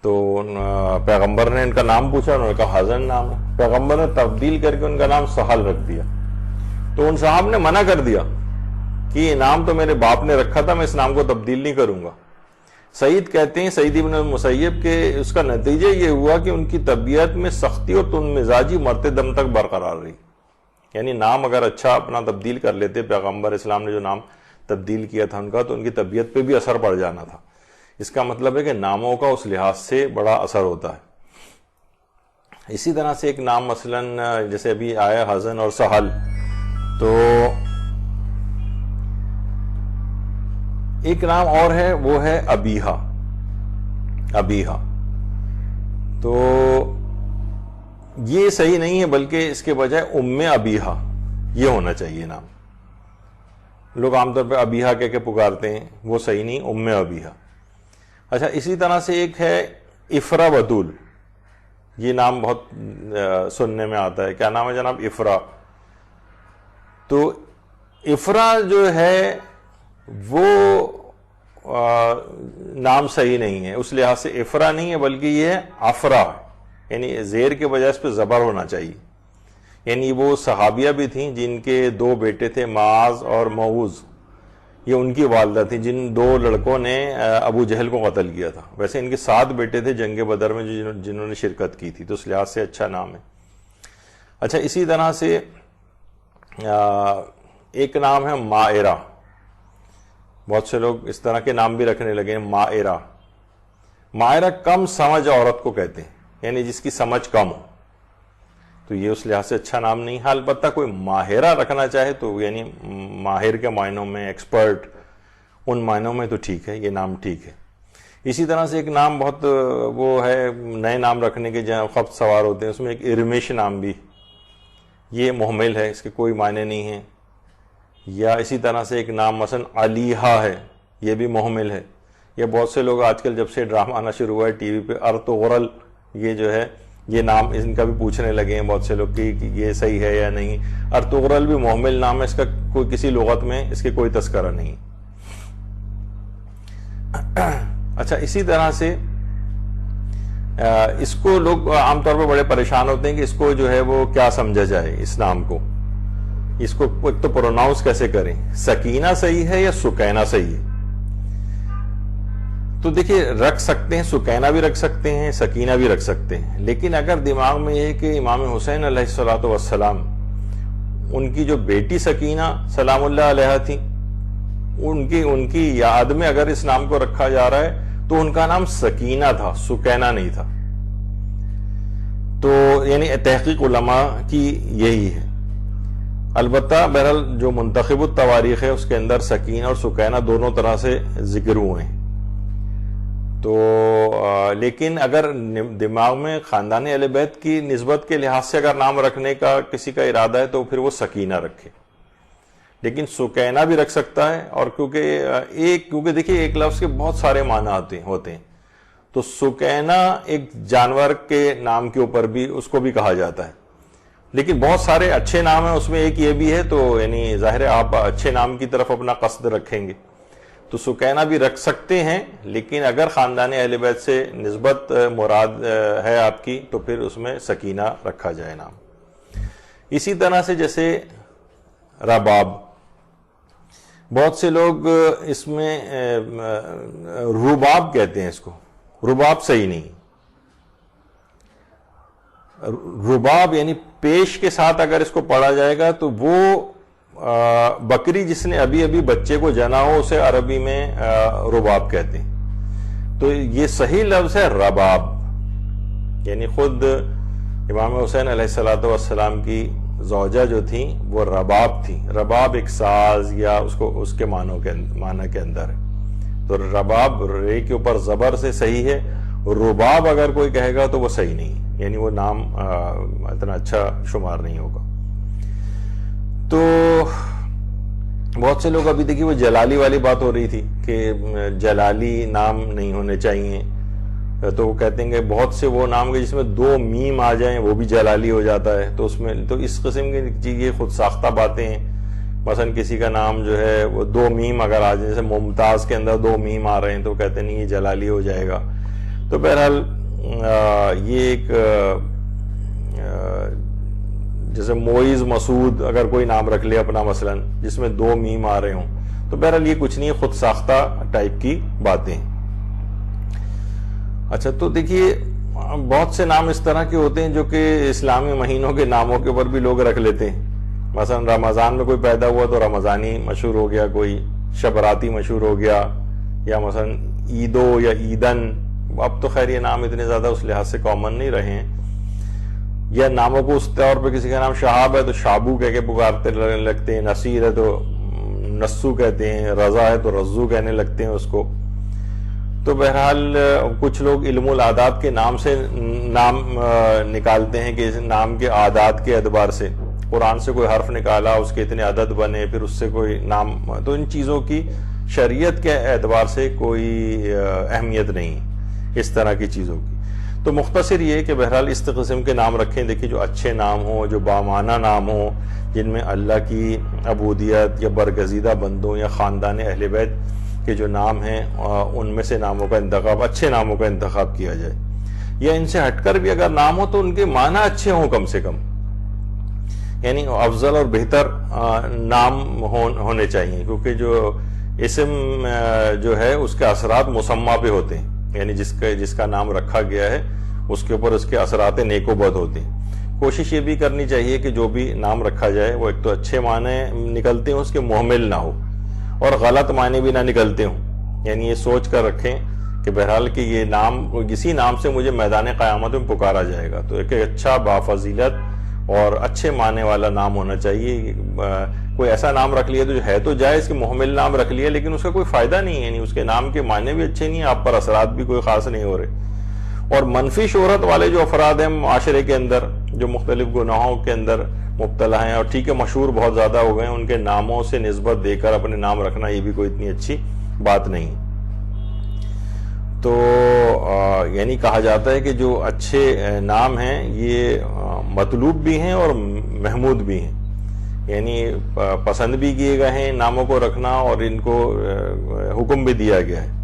A: تو پیغمبر نے ان کا نام پوچھا، انہوں نے کہا حزن نام ہے۔ پیغمبر نے تبدیل کر کے ان کا نام سہل رکھ دیا، تو ان صاحب نے منع کر دیا کہ یہ نام تو میرے باپ نے رکھا تھا، میں اس نام کو تبدیل نہیں کروں گا۔ سعید کہتے ہیں، سعید ابن مسیب کے اس کا نتیجہ یہ ہوا کہ ان کی طبیعت میں سختی اور تند مزاجی مرتے دم تک برقرار رہی۔ یعنی نام اگر اچھا اپنا تبدیل کر لیتے، پیغمبر اسلام نے جو نام تبدیل کیا تھا ان کا، تو ان کی طبیعت پہ بھی اثر پڑ جانا تھا۔ اس کا مطلب ہے کہ ناموں کا اس لحاظ سے بڑا اثر ہوتا ہے۔ اسی طرح سے ایک نام مثلا جیسے ابھی آیا حزن اور سہل، تو ایک نام اور ہے وہ ہے ابیہا۔ ابیہا تو یہ صحیح نہیں ہے، بلکہ اس کے بجائے ام ابیہا یہ ہونا چاہیے نام۔ لوگ عام طور پہ ابیہا کہہ کے پکارتے ہیں، وہ صحیح نہیں، ام ابیہا۔ اچھا، اسی طرح سے ایک ہے افرا بطول، یہ نام بہت سننے میں آتا ہے۔ کیا نام ہے جناب؟ افرا۔ تو افرا جو ہے وہ نام صحیح نہیں ہے، اس لحاظ سے افرا نہیں ہے، بلکہ یہ افرا، یعنی زیر کے بجائے اس پہ زبر ہونا چاہیے۔ یعنی وہ صحابیہ بھی تھیں جن کے 2 بیٹے تھے، معاذ اور معوذ، یہ ان کی والدہ تھی جن 2 لڑکوں نے ابو جہل کو قتل کیا تھا۔ ویسے ان کے 7 بیٹے تھے جنگ بدر میں جنہوں نے شرکت کی تھی، تو اس لحاظ سے اچھا نام ہے۔ اچھا، اسی طرح سے ایک نام ہے مائرہ، بہت سے لوگ اس طرح کے نام بھی رکھنے لگے ہیں۔ مائرہ، مائرہ کم سمجھ عورت کو کہتے ہیں، یعنی جس کی سمجھ کم ہو، تو یہ اس لحاظ سے اچھا نام نہیں ہے۔ البتہ کوئی ماہرہ رکھنا چاہے تو یعنی ماہر کے معنوں میں، ایکسپرٹ، ان معنوں میں تو ٹھیک ہے، یہ نام ٹھیک ہے۔ اسی طرح سے ایک نام بہت وہ ہے، نئے نام رکھنے کے جہاں خبت سوار ہوتے ہیں، اس میں ایک ارمش نام بھی، یہ محمل ہے، اس کے کوئی معنی نہیں ہیں۔ یا اسی طرح سے ایک نام مثلا علیحہ ہے، یہ بھی محمل ہے۔ یہ بہت سے لوگ آج کل جب سے ڈرامہ آنا شروع ہوا ہے ٹی وی پہ، ارطغرل یہ جو ہے یہ نام ان کا بھی پوچھنے لگے ہیں بہت سے لوگ کہ یہ صحیح ہے یا نہیں۔ ارطغرل بھی محمل نام ہے، اس کا کوئی کسی لغت میں اس کے کوئی تذکرہ نہیں۔ اچھا، اسی طرح سے اس کو لوگ عام طور پہ بڑے پریشان ہوتے ہیں کہ اس کو جو ہے وہ کیا سمجھا جائے، اس نام کو، اس کو ایک تو پروناؤنس کیسے کریں، سکینہ صحیح ہے یا سکینہ صحیح ہے؟ تو دیکھیں، رکھ سکتے ہیں، سکینہ بھی رکھ سکتے ہیں، سکینہ بھی رکھ سکتے ہیں، لیکن اگر دماغ میں یہ ہے کہ امام حسین علیہ الصلوۃ والسلام، ان کی جو بیٹی سکینہ سلام اللہ علیہا تھی، ان کی یاد میں اگر اس نام کو رکھا جا رہا ہے تو ان کا نام سکینہ تھا، سکینہ نہیں تھا۔ تو یعنی تحقیق علماء کی یہی ہے۔ البتہ بہرحال جو منتخب التواریخ ہے اس کے اندر سکینہ اور سکینہ دونوں طرح سے ذکر ہوئے ہیں۔ تو لیکن اگر دماغ میں خاندان اہل بیت کی نسبت کے لحاظ سے اگر نام رکھنے کا کسی کا ارادہ ہے تو پھر وہ سکینہ رکھے، لیکن سکینہ بھی رکھ سکتا ہے. اور کیونکہ دیکھیے ایک لفظ کے بہت سارے معنی ہوتے ہیں، تو سکینہ ایک جانور کے نام کے اوپر بھی اس کو بھی کہا جاتا ہے، لیکن بہت سارے اچھے نام ہیں، اس میں ایک یہ بھی ہے، تو یعنی ظاہر ہے آپ اچھے نام کی طرف اپنا قصد رکھیں گے تو سکینہ بھی رکھ سکتے ہیں. لیکن اگر خاندان اہل بیت سے نسبت مراد ہے آپ کی تو پھر اس میں سکینہ رکھا جائے نام. اسی طرح سے جیسے رباب، بہت سے لوگ اس میں رباب کہتے ہیں، اس کو رباب صحیح نہیں. رباب یعنی پیش کے ساتھ اگر اس کو پڑھا جائے گا تو وہ بکری جس نے ابھی بچے کو جنا ہو اسے عربی میں رباب کہتے ہیں. تو یہ صحیح لفظ ہے رباب. یعنی خود امام حسین علیہ السلام کی زوجہ جو تھیں وہ رباب تھی. رباب ایک ساز یا اس کے معنی کے اندر ہے. تو رباب رے کے اوپر زبر سے صحیح ہے. رباب اگر کوئی کہے گا تو وہ صحیح نہیں، یعنی وہ نام اتنا اچھا شمار نہیں ہوگا. تو بہت سے لوگ ابھی دیکھیے وہ جلالی والی بات ہو رہی تھی کہ جلالی نام نہیں ہونے چاہیے، تو وہ کہتے ہیں کہ بہت سے وہ نام کے جس میں 2 میم آ جائیں وہ بھی جلالی ہو جاتا ہے. تو اس قسم کی چیزیں خود ساختہ باتیں ہیں. مثلا کسی کا نام جو ہے وہ 2 میم اگر آ جائیں، جیسے ممتاز کے اندر 2 میم آ رہے ہیں تو کہتے نہیں یہ جلالی ہو جائے گا. تو بہرحال یہ ایک جیسے معیز مسعود اگر کوئی نام رکھ لے اپنا مثلا جس میں 2 میم آ رہے ہوں تو بہرحال یہ کچھ نہیں، خود ساختہ ٹائپ کی باتیں. اچھا تو دیکھیے بہت سے نام اس طرح کے ہوتے ہیں جو کہ اسلامی مہینوں کے ناموں کے اوپر بھی لوگ رکھ لیتے ہیں. مثلا رمضان میں کوئی پیدا ہوا تو رمضانی مشہور ہو گیا، کوئی شبراتی مشہور ہو گیا، یا مثلا عیدو یا عیدن. اب تو خیر یہ نام اتنے زیادہ اس لحاظ سے کامن نہیں رہے ہیں. یا ناموں کو اس طور پہ کسی کا نام شہاب ہے تو شابو کہہ کے پکارتے لگتے ہیں، نصیر ہے تو نسو کہتے ہیں، رضا ہے تو رزو کہنے لگتے ہیں اس کو. تو بہرحال کچھ لوگ علم العادات کے نام سے نام نکالتے ہیں کہ اس نام کے عادات کے اعتبار سے قرآن سے کوئی حرف نکالا اس کے اتنے عدد بنے پھر اس سے کوئی نام. تو ان چیزوں کی شریعت کے اعتبار سے کوئی اہمیت نہیں اس طرح کی چیزوں کی. تو مختصر یہ کہ بہرحال اس قسم کے نام رکھیں. دیکھیں جو اچھے نام ہوں، جو بامعنی نام ہوں، جن میں اللہ کی عبودیت یا برگزیدہ بندوں یا خاندان اہل بیت کے جو نام ہیں ان میں سے ناموں کا انتخاب، اچھے ناموں کا انتخاب کیا جائے. یا ان سے ہٹ کر بھی اگر نام ہو تو ان کے معنی اچھے ہوں کم سے کم، یعنی افضل اور بہتر نام ہونے چاہیے. کیونکہ جو اسم جو ہے اس کے اثرات مسمہ پہ ہوتے ہیں، یعنی جس کا نام رکھا گیا ہے اس کے اوپر اس کے اثرات نیک و بد ہوتے ہیں. کوشش یہ بھی کرنی چاہیے کہ جو بھی نام رکھا جائے وہ ایک تو اچھے معنی نکلتے ہیں، اس کے محمل نہ ہو، اور غلط معنی بھی نہ نکلتے ہوں. یعنی یہ سوچ کر رکھیں کہ بہرحال کہ یہ نام کسی نام سے مجھے میدان قیامت میں پکارا جائے گا. تو ایک اچھا بافضیلت اور اچھے معنی والا نام ہونا چاہیے. کوئی ایسا نام رکھ لیا تو جو ہے تو جائز کہ محمل نام رکھ لیا لیکن اس کا کوئی فائدہ نہیں ہے، یعنی اس کے نام کے معنی بھی اچھے نہیں ہیں، آپ پر اثرات بھی کوئی خاص نہیں ہو رہے. اور منفی شہرت والے جو افراد ہیں معاشرے کے اندر جو مختلف گناہوں کے اندر مبتلا ہیں، اور ٹھیک ہے مشہور بہت زیادہ ہو گئے ہیں، ان کے ناموں سے نسبت دے کر اپنے نام رکھنا یہ بھی کوئی اتنی اچھی بات نہیں. تو یعنی کہا جاتا ہے کہ جو اچھے نام ہیں یہ مطلوب بھی ہیں اور محمود بھی ہیں، یعنی پسند بھی کیے گئے ہیں ناموں کو رکھنا اور ان کو حکم بھی دیا گیا ہے.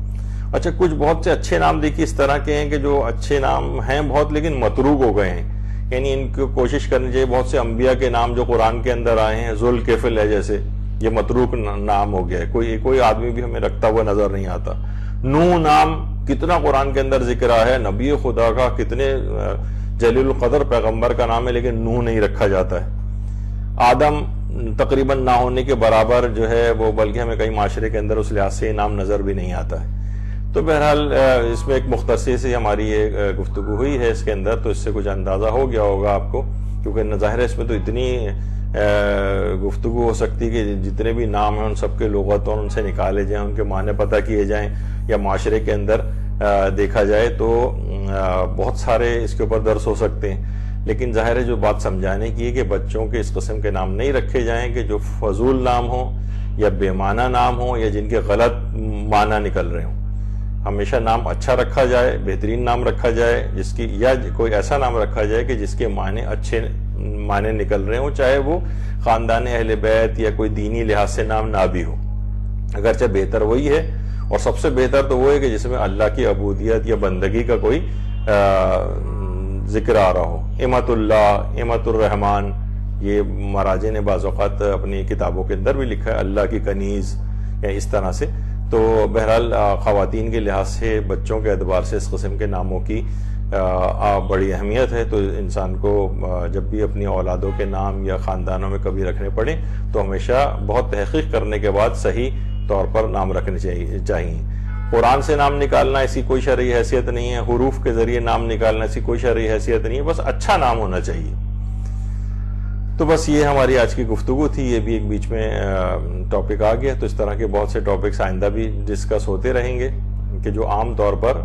A: اچھا کچھ بہت سے اچھے نام دیکھیے اس طرح کے ہیں کہ جو اچھے نام ہیں بہت لیکن متروک ہو گئے ہیں، یعنی ان کو کوشش کرنی چاہیے. بہت سے انبیاء کے نام جو قرآن کے اندر آئے ہیں، ذوالکفل ہے جیسے، یہ متروک نام ہو گیا ہے، کوئی آدمی بھی ہمیں رکھتا ہوا نظر نہیں آتا. نوح نام کتنا قرآن کے اندر ذکر ہے، نبی خدا کا کتنے جلیل القدر پیغمبر کا نام ہے لیکن نوح نہیں رکھا جاتا ہے. آدم تقریباً نہ ہونے کے برابر جو ہے وہ، بلکہ ہمیں کئی معاشرے کے اندر اس لحاظ سے نام نظر بھی نہیں آتا ہے. تو بہرحال اس میں ایک مختصر سی ہماری یہ گفتگو ہوئی ہے اس کے اندر، تو اس سے کچھ اندازہ ہو گیا ہوگا آپ کو، کیونکہ ظاہر ہے اس میں تو اتنی گفتگو ہو سکتی کہ جتنے بھی نام ہیں ان سب کے لغت اور ان سے نکالے جائیں، ان کے معنی پتہ کیے جائیں، یا معاشرے کے اندر دیکھا جائے تو بہت سارے اس کے اوپر درس ہو سکتے ہیں، لیکن ظاہر ہے جو بات سمجھانے کی ہے کہ بچوں کے اس قسم کے نام نہیں رکھے جائیں کہ جو فضول نام ہوں یا بے معنی نام ہوں یا جن کے غلط معنی نکل رہے ہوں۔ ہمیشہ نام اچھا رکھا جائے، بہترین نام رکھا جائے، جس کی یا کوئی ایسا نام رکھا جائے کہ جس کے معنی اچھے معنی نکل رہے ہوں، چاہے وہ خاندان اہل بیت یا کوئی دینی لحاظ سے نام نہ بھی ہو، اگرچہ بہتر وہی ہے، اور سب سے بہتر تو وہ ہے کہ جس میں اللہ کی عبودیت یا بندگی کا کوئی ذکر آ رہا ہو۔ امت اللہ، امت الرحمن، یہ مراجع نے بعض اوقات اپنی کتابوں کے اندر بھی لکھا ہے، اللہ کی کنیز یا اس طرح سے۔ تو بہرحال خواتین کے لحاظ سے، بچوں کے اعتبار سے اس قسم کے ناموں کی بڑی اہمیت ہے، تو انسان کو جب بھی اپنی اولادوں کے نام یا خاندانوں میں کبھی رکھنے پڑیں تو ہمیشہ بہت تحقیق کرنے کے بعد صحیح طور پر نام رکھنے چاہیے۔ قرآن سے نام نکالنا ایسی کوئی شرعی حیثیت نہیں ہے، حروف کے ذریعے نام نکالنا ایسی کوئی شرعی حیثیت نہیں ہے، بس اچھا نام ہونا چاہیے۔ تو بس یہ ہماری آج کی گفتگو تھی، یہ بھی ایک بیچ میں ٹاپک آ گیا، تو اس طرح کے بہت سے ٹاپکس آئندہ بھی ڈسکس ہوتے رہیں گے کہ جو عام طور پر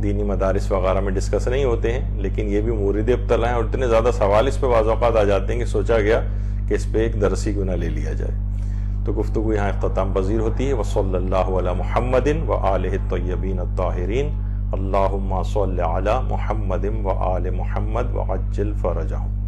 A: دینی مدارس وغیرہ میں ڈسکس نہیں ہوتے ہیں، لیکن یہ بھی مورد ابتلا ہیں، اور اتنے زیادہ سوال اس پہ بعض اوقات آ جاتے ہیں کہ سوچا گیا کہ اس پہ ایک درسی کیوں نہ لے لیا جائے۔ تو گفتگو یہاں اختتام پذیر ہوتی ہے۔ وصلی اللہ علی محمد وآلہ الطیبین الطاہرین، اللہم صل علی محمد وآل محمد وعجل فرجہم۔